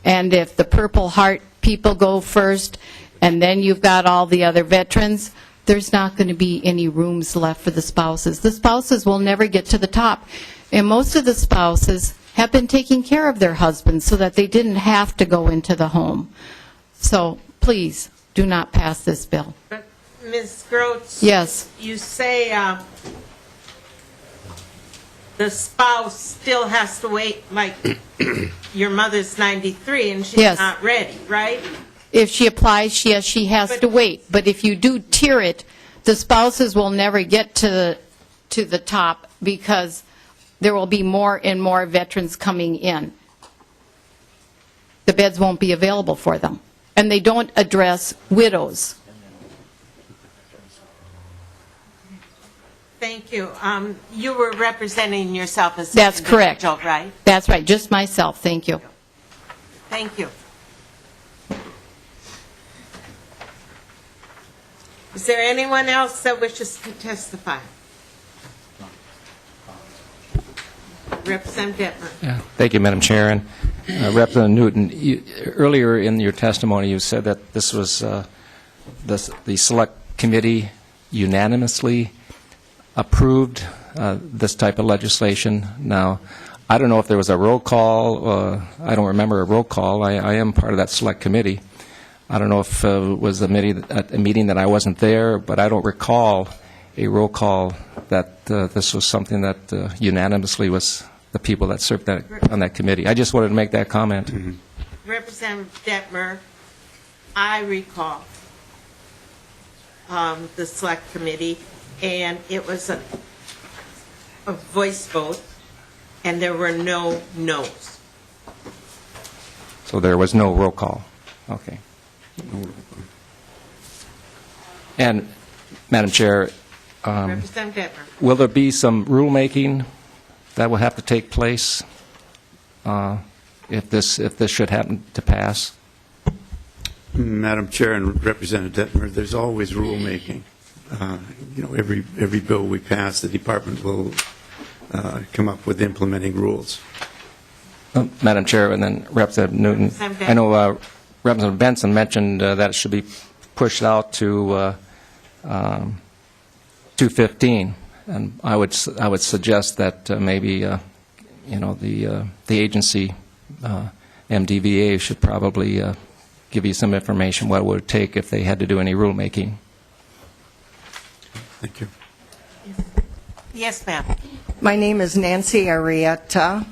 and if the Purple Heart people go first, and then you've got all the other veterans, there's not going to be any rooms left for the spouses. The spouses will never get to the top. And most of the spouses have been taking care of their husbands so that they didn't have to go into the home. So please, do not pass this bill. But Ms. Groats? Yes. You say the spouse still has to wait, like your mother's 93 and she's Yes. not ready, right? If she applies, yes, she has to wait. But if you do tier it, the spouses will never get to the top, because there will be more and more veterans coming in. The beds won't be available for them. And they don't address widows. Thank you. You were representing yourself as That's an correct. individual, right? That's right, just myself, thank you. Thank you. Is there anyone else that wishes to testify? Representative Detmer. Yeah. Thank you, Madam Chair. And Representative Newton, earlier in your testimony, you said that this was the Select Committee unanimously approved this type of legislation. Now, I don't know if there was a roll call. I don't remember a roll call. I am part of that Select Committee. I don't know if it was a meeting that I wasn't there, but I don't recall a roll call that this was something that unanimously was the people that served on that committee. I just wanted to make that comment. Mm-hmm. Representative Detmer, I recall the Select Committee, and it was a voice vote, and there were no noes. So there was no roll call. Okay. And, Madam Chair, Representative Detmer. will there be some rulemaking that will have to take place if this should happen to pass? Madam Chair and Representative Detmer, there's always rulemaking. Every bill we pass, the department will come up with implementing rules. Madam Chair, and then Representative Newton. I know Representative Benson mentioned that it should be pushed out to 215, and I would suggest that maybe the agency MDVA should probably give you some information what it would take if they had to do any rulemaking. Thank you. Yes, ma'am. My name is Nancy Arrieta.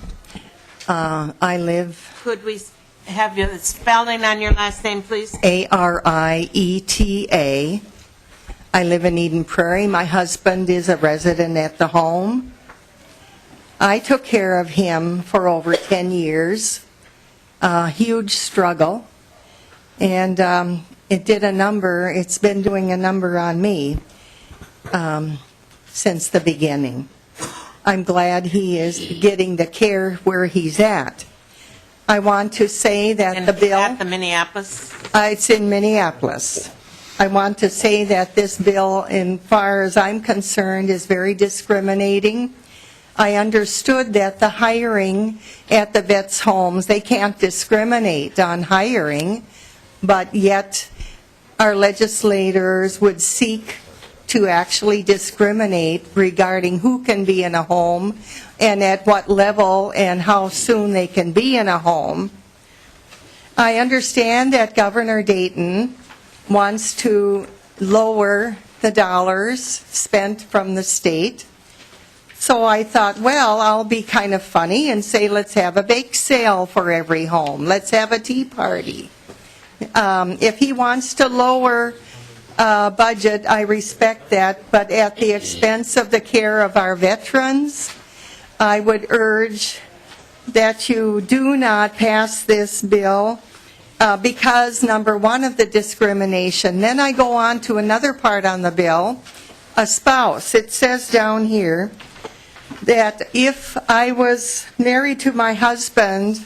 I live Could we have the spelling on your last name, please? Arieta. I live in Eden Prairie. My husband is a resident at the home. I took care of him for over 10 years. Huge struggle. And it's been doing a number on me since the beginning. I'm glad he is getting the care where he's at. I want to say that And the bill... at the Minneapolis? It's in Minneapolis. I want to say that this bill, as far as I'm concerned, is very discriminating. I understood that the hiring at the vets' homes, they can't discriminate on hiring, but yet our legislators would seek to actually discriminate regarding who can be in a home and at what level and how soon they can be in a home. I understand that Governor Dayton wants to lower the dollars spent from the state. So I thought, well, I'll be kind of funny and say, let's have a bake sale for every home. Let's have a tea party. If he wants to lower budget, I respect that, but at the expense of the care of our veterans, I would urge that you do not pass this bill because, number one, of the discrimination. Then I go on to another part on the bill, a spouse. It says down here that if I was married to my husband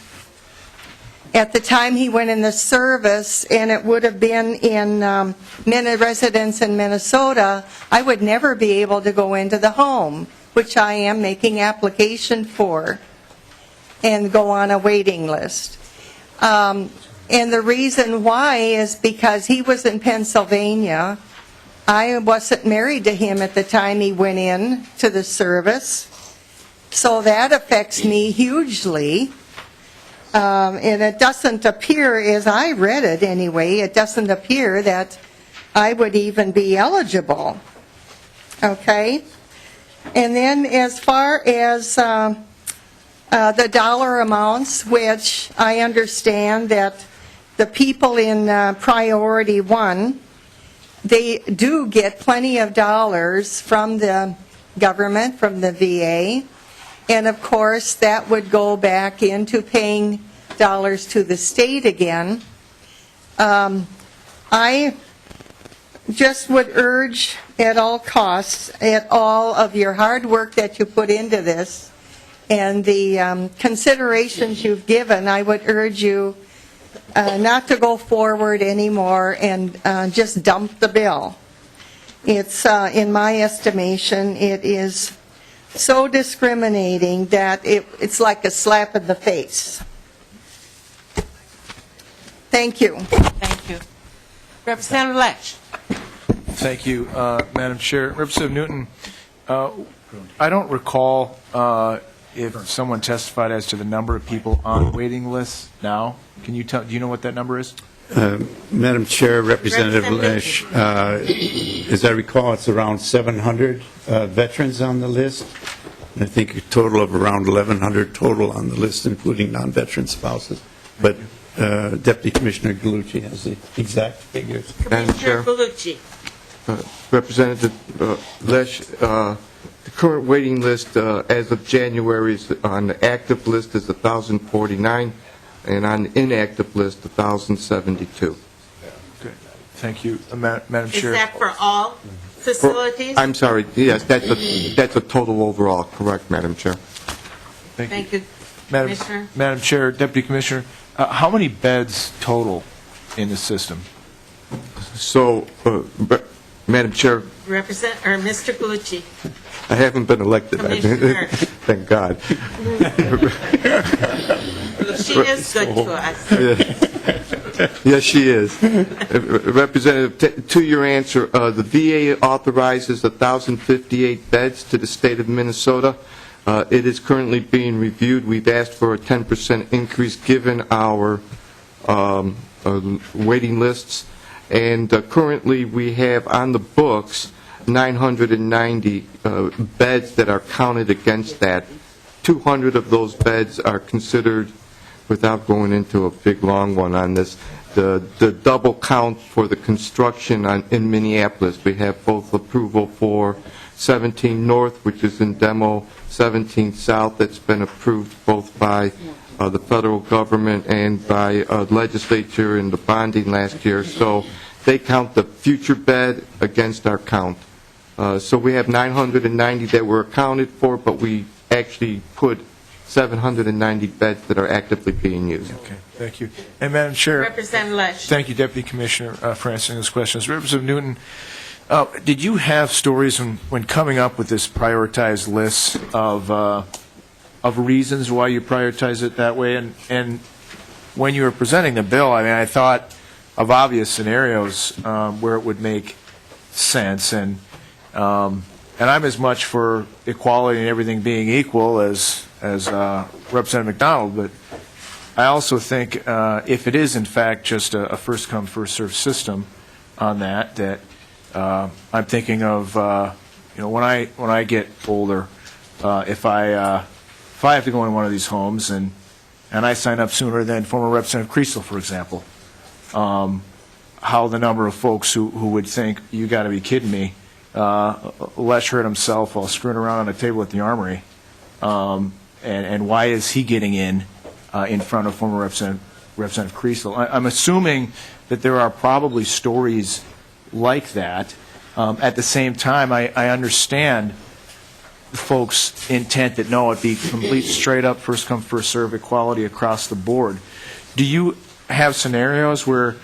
at the time he went in the service, and it would have been in residence in Minnesota, I would never be able to go into the home, which I am making application for, and go on a waiting list. And the reason why is because he was in Pennsylvania. I wasn't married to him at the time he went in to the service. So that affects me hugely. And it doesn't appear, as I read it anyway, it doesn't appear that I would even be eligible. Okay? And then as far as the dollar amounts, which I understand that the people in Priority 1, they do get plenty of dollars from the government, from the VA. And of course, that would go back into paying dollars to the state again. I just would urge at all costs, at all of your hard work that you put into this, and the considerations you've given, I would urge you not to go forward anymore and just dump the bill. It's, in my estimation, it is so discriminating that it's like a slap in the face. Thank you. Thank you. Representative Lech. Thank you, Madam Chair. Representative Newton, I don't recall if someone testified as to the number of people on waiting lists now. Can you tell? Do you know what that number is? Madam Chair, Representative Lesh, as I recall, it's around 700 veterans on the list. I think a total of around 1,100 total on the list, including non-veteran spouses. But Deputy Commissioner Gallucci has the exact figures. Commissioner Gallucci. Representative Lesh, the current waiting list as of January is on the active list is 1,049, and on the inactive list 1,072. Okay. Thank you, Madam Chair. Is that for all facilities? I'm sorry. Yes, that's a total overall. Correct, Madam Chair. Thank you, Commissioner. Madam Chair, Deputy Commissioner, how many beds total in the system? So, Madam Chair, Mr. Gallucci. I haven't been elected. Commissioner. Thank God. She is good to us. Yes, she is. Representative, to your answer, the VA authorizes 1,058 beds to the state of Minnesota. It is currently being reviewed. We've asked for a 10% increase given our waiting lists. And currently we have on the books 990 beds that are counted against that. 200 of those beds are considered, without going into a big long one on this, the double count for the construction in Minneapolis. We have both approval for 17 North, which is in demo, 17 South, that's been approved both by the federal government and by legislature in the bonding last year. So they count the future bed against our count. So we have 990 that were accounted for, but we actually put 790 beds that are actively being used. Okay, thank you. And Madam Chair. Representative Lesh. Thank you, Deputy Commissioner, for answering those questions. Representative Newton, did you have stories when coming up with this prioritized list of reasons why you prioritize it that way? And when you were presenting the bill, I mean, I thought of obvious scenarios where it would make sense, and I'm as much for equality and everything being equal as Representative McDonald, but I also think if it is in fact just a first come first served system on that I'm thinking of when I get older, if I have to go in one of these homes and I sign up sooner than former Representative Kriesel, for example, how the number of folks who would think, you got to be kidding me, Lesh hurt himself while screwing around on a table at the Armory, and why is he getting in front of former Representative Kriesel? I'm assuming that there are probably stories like that. At the same time, I understand folks' intent that no, it be complete straight up first come first serve equality across the board. Do you have scenarios where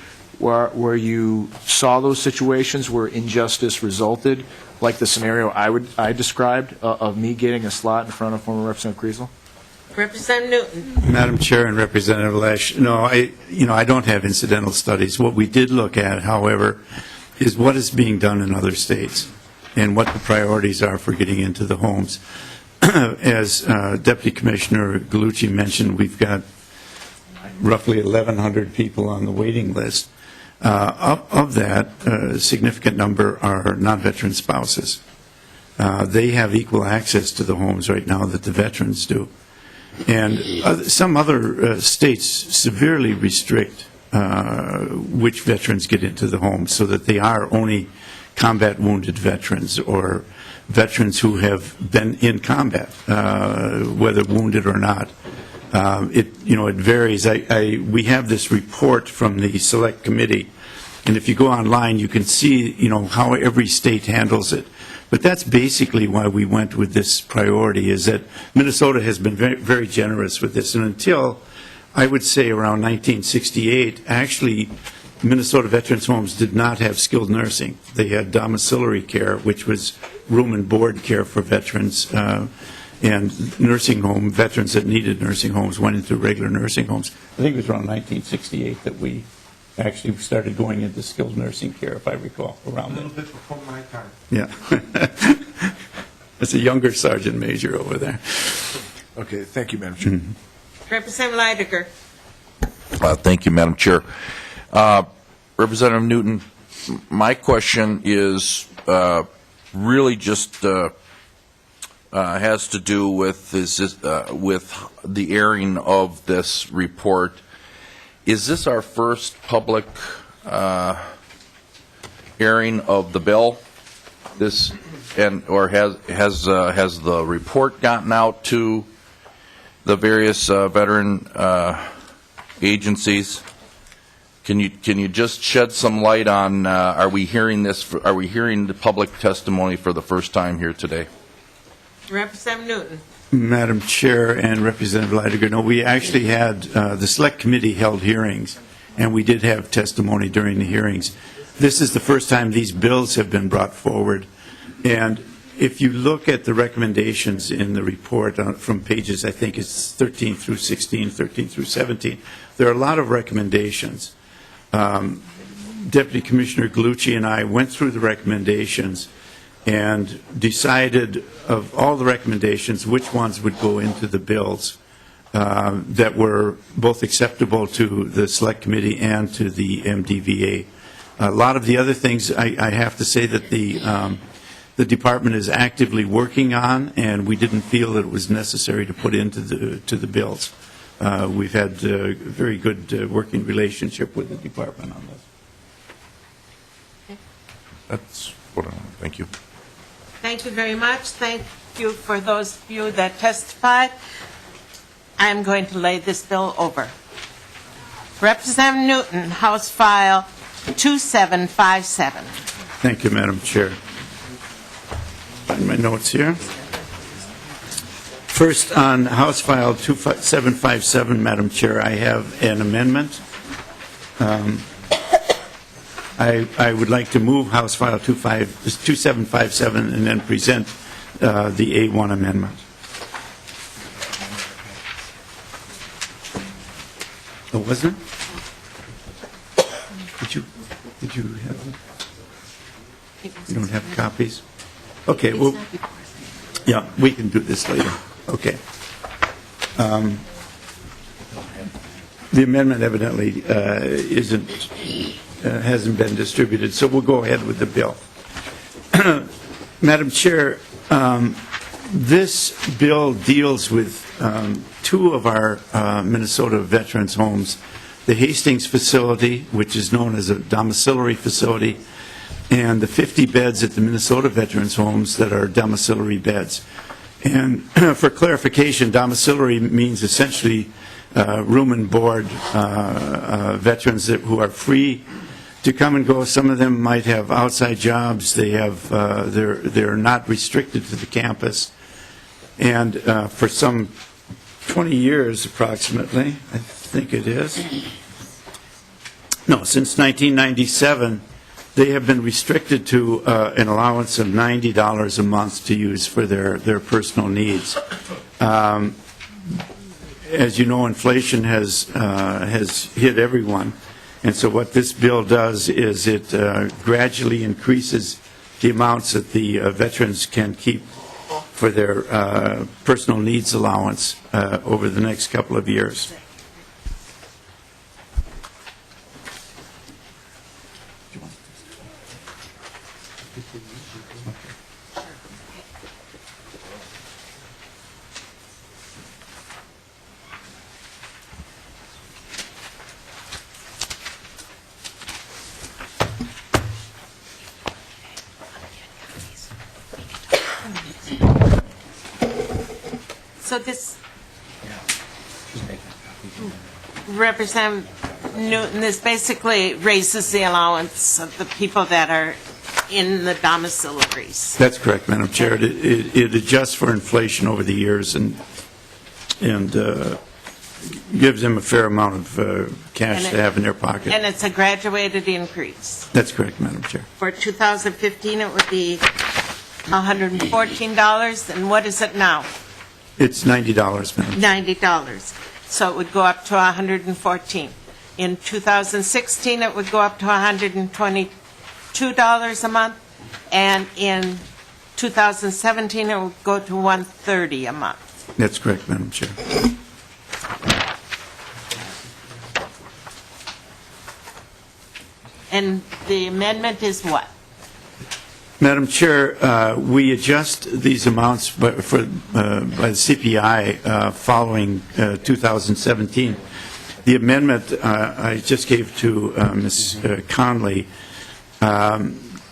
you saw those situations where injustice resulted, like the scenario I described of me getting a slot in front of former Representative Kriesel? Representative Newton. Madam Chair and Representative Lesh, no, I don't have incidental studies. What we did look at, however, is what is being done in other states and what the priorities are for getting into the homes. As Deputy Commissioner Gallucci mentioned, we've got roughly 1,100 people on the waiting list. Of that, a significant number are non-veteran spouses. They have equal access to the homes right now that the veterans do. And some other states severely restrict which veterans get into the home, so that they are only combat wounded veterans or veterans who have been in combat, whether wounded or not. It varies. We have this report from the Select Committee, and if you go online, you can see how every state handles it. But that's basically why we went with this priority, is that Minnesota has been very, very generous with this. And until, I would say, around 1968, actually, Minnesota Veterans Homes did not have skilled nursing. They had domiciliary care, which was room and board care for veterans, and nursing home, veterans that needed nursing homes went into regular nursing homes. I think it was around 1968 that we actually started going into skilled nursing care, if I recall, around A then. little bit before my time. Yeah. That's a younger sergeant major over there. Okay, thank you, Madam Chair. Representative Leidiger. Thank you, Madam Chair. Representative Newton, my question is really just has to do with with the airing of this report. Is this our first public airing of the bill? Or has the report gotten out to the various veteran agencies? Can you just shed some light on are we hearing the public testimony for the first time here today? Representative Newton. Madam Chair and Representative Leidiger, no, we actually had, the Select Committee held hearings, and we did have testimony during the hearings. This is the first time these bills have been brought forward, and if you look at the recommendations in the report from pages, I think it's 13 through 16, 13 through 17, there are a lot of recommendations. Deputy Commissioner Gallucci and I went through the recommendations and decided of all the recommendations which ones would go into the bills that were both acceptable to the Select Committee and to the MDVA. A lot of the other things I have to say that the department is actively working on, and we didn't feel that it was necessary to put into the bills. We've had a very good working relationship with the department on this. That's what I want. Thank you. Thank you very much. Thank you for those of you that testified. I'm going to lay this bill over. Representative Newton, House File 2757. Thank you, Madam Chair. Find my notes here. First, on House File 2757, Madam Chair, I have an amendment. I would like to move House File 2757 and then present the A1 amendment. Oh, wasn't it? Did you have them? You don't have copies? Okay, well, yeah, we can do this later. Okay. The amendment evidently hasn't been distributed, so we'll go ahead with the bill. Madam Chair, this bill deals with two of our Minnesota veterans' homes, the Hastings facility, which is known as a domiciliary facility, and the 50 beds at the Minnesota veterans' homes that are domiciliary beds. And for clarification, domiciliary means essentially room and board veterans who are free to come and go. Some of them might have outside jobs. They're not restricted to the campus. And for some 20 years approximately, I think it is. No, since 1997, they have been restricted to an allowance of $90 a month to use for their personal needs. As you know, inflation has hit everyone, and so what this bill does is it gradually increases the amounts that the veterans can keep for their personal needs allowance over the next couple of years. So this, Representative Newton, this basically raises the allowance of the people that are in the domiciliaries. That's correct, Madam Chair. It adjusts for inflation over the years, and gives them a fair amount of cash And to have in their pocket. And it's a graduated increase. That's correct, Madam Chair. For 2015, it would be $114, and what is it now? It's $90, Madam. $90. So it would go up to $114. In 2016, it would go up to $122 a month, and in 2017, it would go to $130 a month. That's correct, Madam Chair. And the amendment is what? Madam Chair, we adjust these amounts by the CPI following 2017. The amendment I just gave to Ms. Conley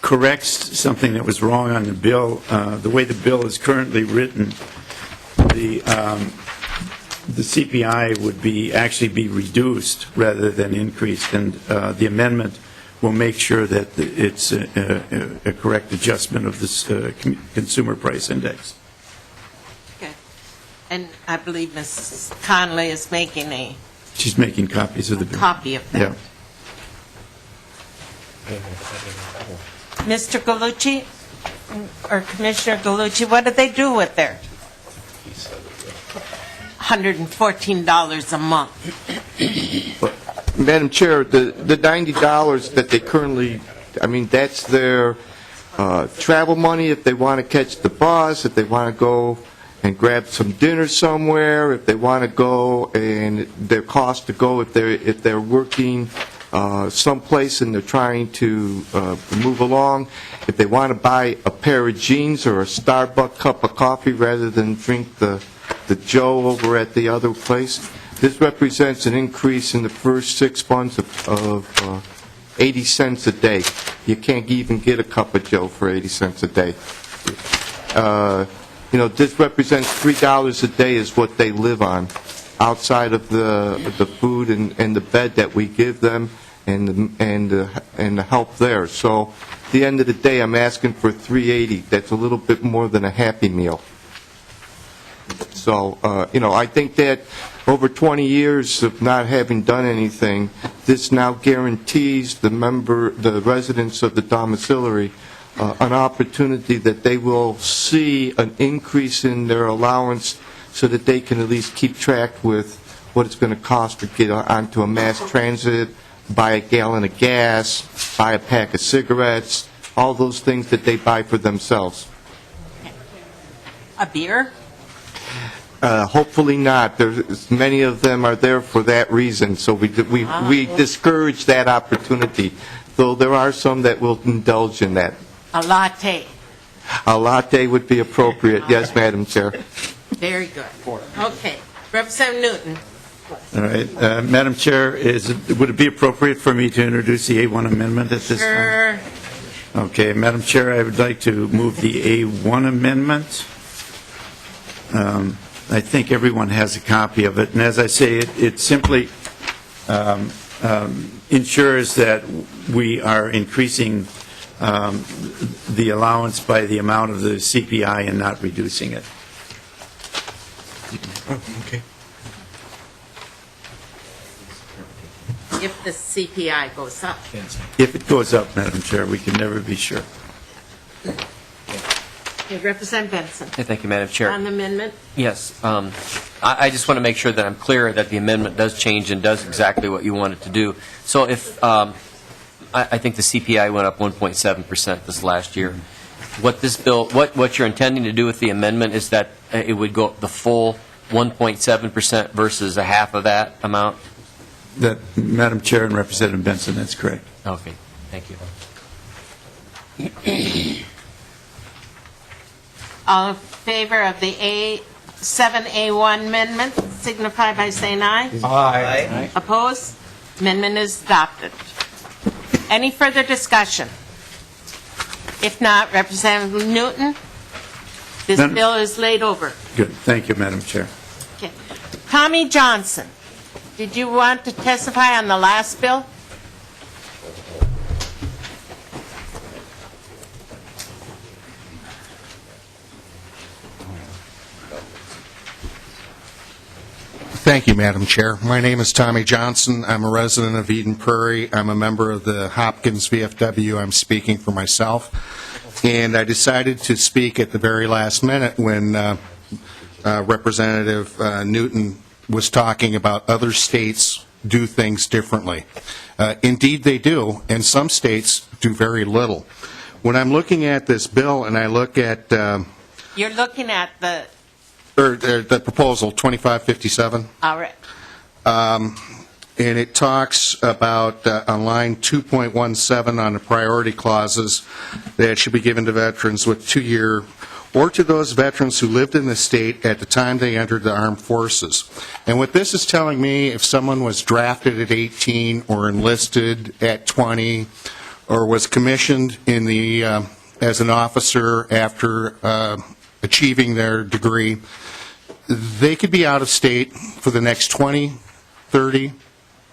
corrects something that was wrong on the bill. The way the bill is currently written, the CPI would actually be reduced rather than increased, and the amendment will make sure that it's a correct adjustment of this consumer price index. Okay. And I believe Ms. Conley is making She's making copies of the bill. copy of that. Yeah. Mr. Gallucci, or Commissioner Gallucci, what did they do with their $114 a month? Madam Chair, the $90 that they currently, I mean, that's their travel money if they want to catch the bus, if they want to go and grab some dinner somewhere, if they want to go, and their cost to go if they're working someplace and they're trying to move along, if they want to buy a pair of jeans or a Starbucks cup of coffee rather than drink the Joe over at the other place. This represents an increase in the first 6 months of 80 cents a day. You can't even get a cup of Joe for 80 cents a day. This represents $3 a day is what they live on, outside of the food and the bed that we give them and the help there. So at the end of the day, I'm asking for $3.80. That's a little bit more than a Happy Meal. So, I think that over 20 years of not having done anything, this now guarantees the residents of the domiciliary an opportunity that they will see an increase in their allowance so that they can at least keep track with what it's going to cost to get onto a mass transit, buy a gallon of gas, buy a pack of cigarettes, all those things that they buy for themselves. A beer? Hopefully not. Many of them are there for that reason, so we discourage that opportunity, though there are some that will indulge in that. A latte. A latte would be appropriate, yes, Madam Chair. Very good. Okay. Representative Newton. All right. Madam Chair, would it be appropriate for me to introduce the A1 amendment at this time? Sure. Okay. Madam Chair, I would like to move the A1 amendment. I think everyone has a copy of it. And as I say, it simply ensures that we are increasing the allowance by the amount of the CPI and not reducing it. Okay. If the CPI goes up. If it goes up, Madam Chair, we can never be sure. Okay, Representative Benson. Thank you, Madam Chair. On the amendment? Yes. I just want to make sure that I'm clear that the amendment does change and does exactly what you want it to do. So if I think the CPI went up 1.7% this last year. What this bill, what you're intending to do with the amendment is that it would go the full 1.7% versus a half of that amount? Madam Chair and Representative Benson, that's correct. Okay. Thank you. All in favor of the 7A1 amendment, signify by saying aye. Aye. Opposed? Amendment is adopted. Any further discussion? If not, Representative Newton, this bill is laid over. Good. Thank you, Madam Chair. Okay. Tommy Johnson, did you want to testify on the last bill? Thank you, Madam Chair. My name is Tommy Johnson. I'm a resident of Eden Prairie. I'm a member of the Hopkins VFW. I'm speaking for myself. And I decided to speak at the very last minute when Representative Newton was talking about other states do things differently. Indeed, they do, and some states do very little. When I'm looking at this bill and I look at... You're looking at the... the proposal, 2557. All right. And it talks about, on line 2.17 on the priority clauses, that should be given to veterans with 2-year, or to those veterans who lived in the state at the time they entered the armed forces. And what this is telling me, if someone was drafted at 18 or enlisted at 20 or was commissioned in the as an officer after achieving their degree, they could be out of state for the next 20, 30,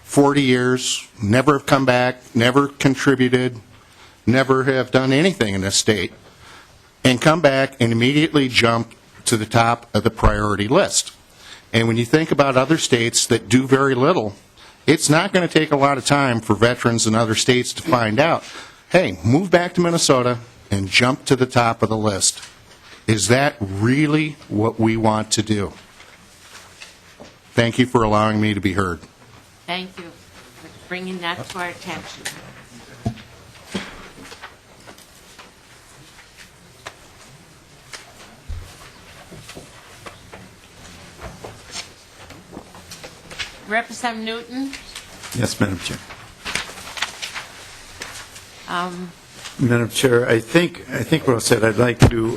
40 years, never have come back, never contributed, never have done anything in this state, and come back and immediately jump to the top of the priority list. And when you think about other states that do very little, it's not going to take a lot of time for veterans in other states to find out, hey, move back to Minnesota and jump to the top of the list. Is that really what we want to do? Thank you for allowing me to be heard. Thank you for bringing that to our attention. Representative Newton? Yes, Madam Chair. Madam Chair, I think we're all set. I'd like to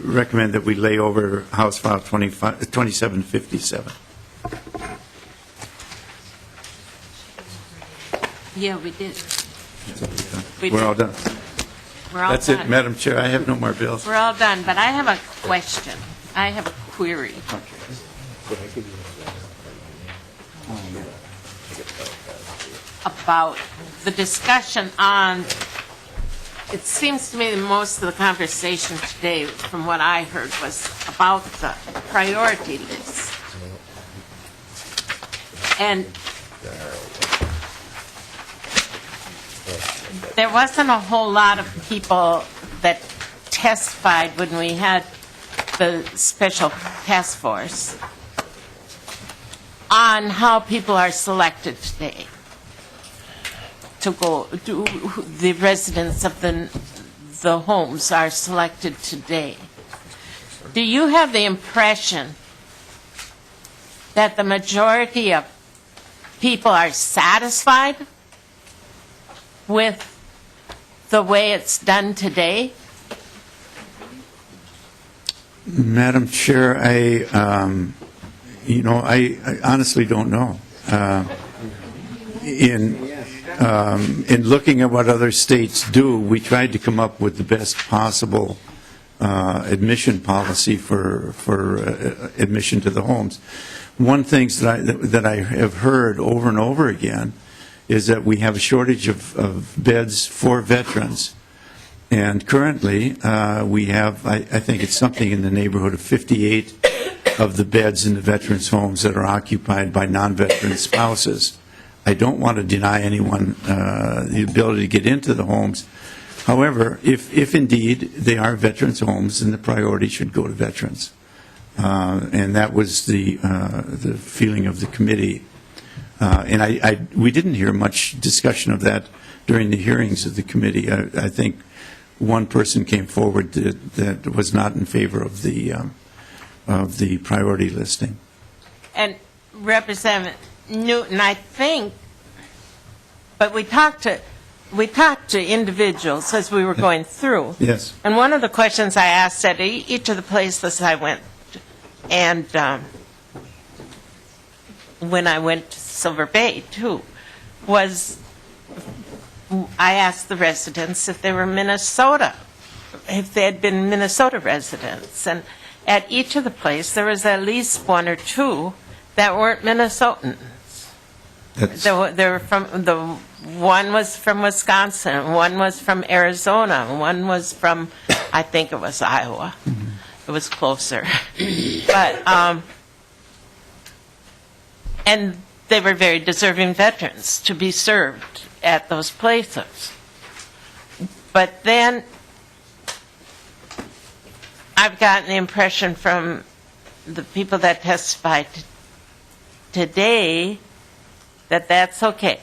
recommend that we lay over House File 2757. Yeah, we did. We're all done. We're all That's done. it, Madam Chair. I have no more bills. We're all done, but I have a question. I have a query. About the discussion on, it seems to me that most of the conversation today, from what I heard, was about the priority list. And there wasn't a whole lot of people that testified when we had the special task force on how people are selected today to go, the residents of the homes are selected today. Do you have the impression that the majority of people are satisfied with the way it's done today? Madam Chair, I honestly don't know. In looking at what other states do, we tried to come up with the best possible admission policy for admission to the homes. One thing that I have heard over and over again is that we have a shortage of beds for veterans. And currently, we have, I think it's something in the neighborhood of 58 of the beds in the veterans' homes that are occupied by non-veteran spouses. I don't want to deny anyone the ability to get into the homes. However, if indeed they are veterans' homes, then the priority should go to veterans. And that was the feeling of the committee. And we didn't hear much discussion of that during the hearings of the committee. I think one person came forward that was not in favor of the priority listing. And Representative Newton, I think, but we talked to individuals as we were going through. Yes. And one of the questions I asked at each of the places I went, and when I went to Silver Bay too, was I asked the residents if they were Minnesota, if they had been Minnesota residents. And at each of the places, there was at least one or two that weren't Minnesotans. They were from, one was from Wisconsin, one was from Arizona, one was from, I think it was Iowa. It was closer. But And they were very deserving veterans to be served at those places. But then I've gotten the impression from the people that testified today that that's okay.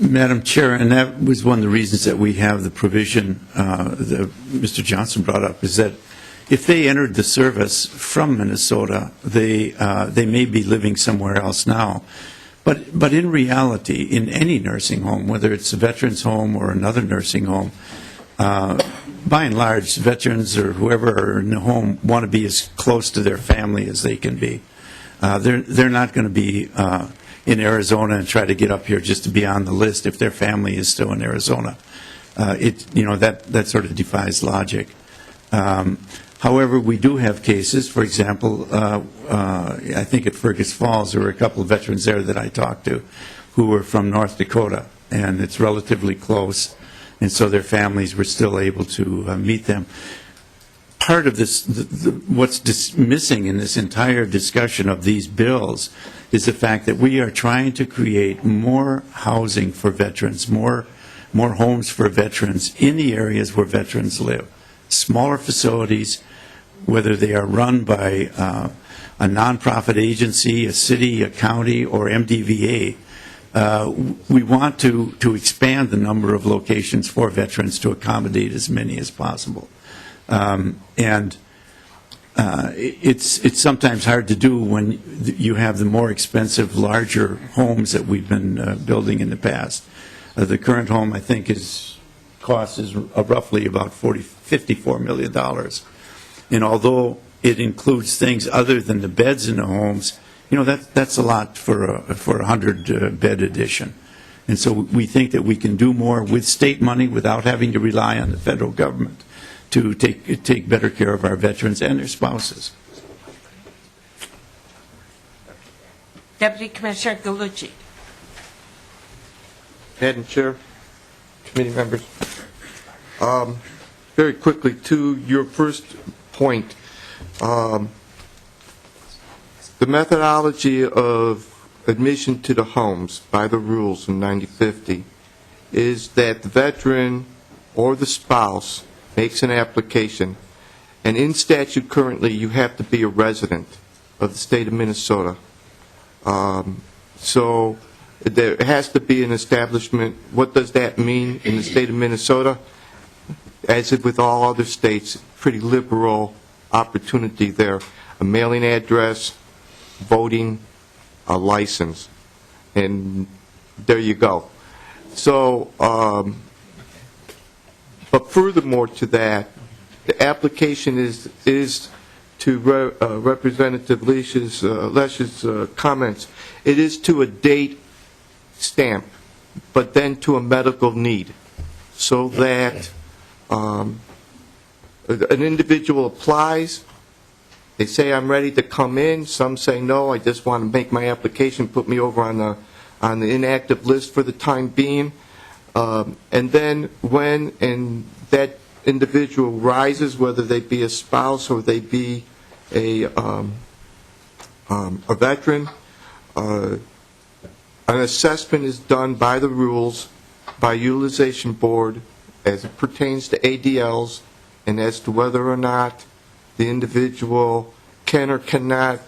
Madam Chair, and that was one of the reasons that we have the provision that Mr. Johnson brought up, is that if they entered the service from Minnesota, they may be living somewhere else now. But in reality, in any nursing home, whether it's a veteran's home or another nursing home, by and large, veterans or whoever are in the home want to be as close to their family as they can be. They're not going to be in Arizona and try to get up here just to be on the list if their family is still in Arizona. That sort of defies logic. However, we do have cases. For example, I think at Fergus Falls there were a couple of veterans there that I talked to who were from North Dakota, and it's relatively close, and so their families were still able to meet them. Part of this, what's missing in this entire discussion of these bills is the fact that we are trying to create more housing for veterans, more homes for veterans in the areas where veterans live. Smaller facilities, whether they are run by a nonprofit agency, a city, a county, or MDVA, we want to expand the number of locations for veterans to accommodate as many as possible. It's sometimes hard to do when you have the more expensive, larger homes that we've been building in the past. The current home, I think, cost is roughly about $54 million. And although it includes things other than the beds in the homes, that's a lot for a 100-bed addition. And so we think that we can do more with state money without having to rely on the federal government to take better care of our veterans and their spouses. Deputy Commissioner Gallucci. Madam Chair, committee members, very quickly to your first point, the methodology of admission to the homes by the rules in 9050 is that the veteran or the spouse makes an application, and in statute currently you have to be a resident of the state of Minnesota. So there has to be an establishment. What does that mean in the state of Minnesota? As with all other states, pretty liberal opportunity there. A mailing address, voting, a license, and there you go. So, but furthermore to that, the application is to Representative Lesch's comments, it is to a date stamp, but then to a medical need, so that an individual applies, they say, I'm ready to come in. Some say, no, I just want to make my application, put me over on the inactive list for the time being. And then when that individual rises, whether they be a spouse or they be a veteran, an assessment is done by the rules, by utilization board, as it pertains to ADLs, and as to whether or not the individual can or cannot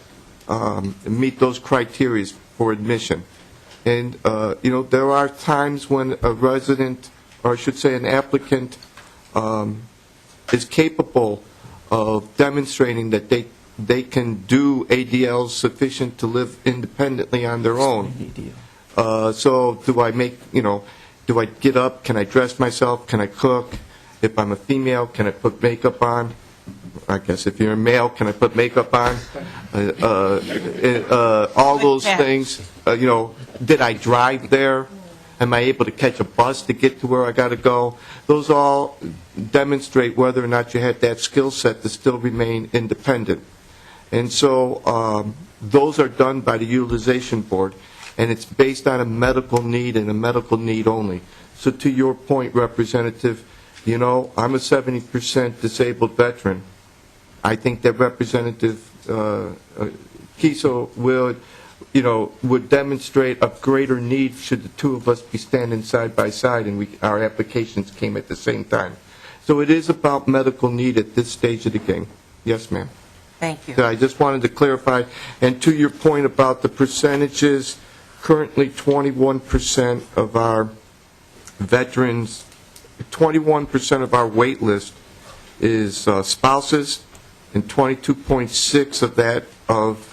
meet those criteria for admission. And, there are times when a resident, or I should say an applicant, is capable of demonstrating that they can do ADLs sufficient to live independently on their own. So do I do I get up? Can I dress myself? Can I cook? If I'm a female, can I put makeup on? I guess if you're a male, can I put makeup on? All those things. Did I drive there? Am I able to catch a bus to get to where I got to go? Those all demonstrate whether or not you had that skill set to still remain independent. And so those are done by the utilization board, and it's based on a medical need and a medical need only. So to your point, Representative, I'm a 70% disabled veteran. I think that Representative Kiesel would demonstrate a greater need should the two of us be standing side by side and our applications came at the same time. So it is about medical need at this stage of the game. Yes, ma'am. Thank you. So I just wanted to clarify. And to your point about the percentages, currently 21% of our veterans, 21% of our wait list is spouses, and 22.6 of that of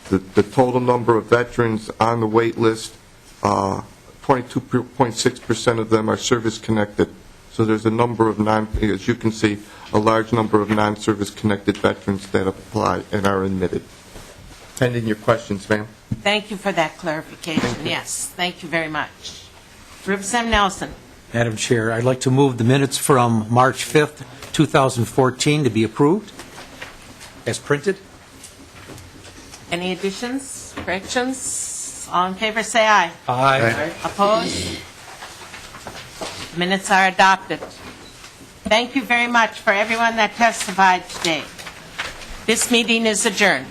the total number of veterans on the wait list, 22.6% of them are service-connected. So there's a number of as you can see, a large number of non-service-connected veterans that apply and are admitted. Pending your questions, ma'am. Thank you for that clarification. Yes, thank you very much. Representative Nelson. Madam Chair, I'd like to move the minutes from March 5th, 2014 to be approved as printed. Any additions, corrections? All in favor, say aye. Aye. Opposed? Minutes are adopted. Thank you very much for everyone that testified today. This meeting is adjourned.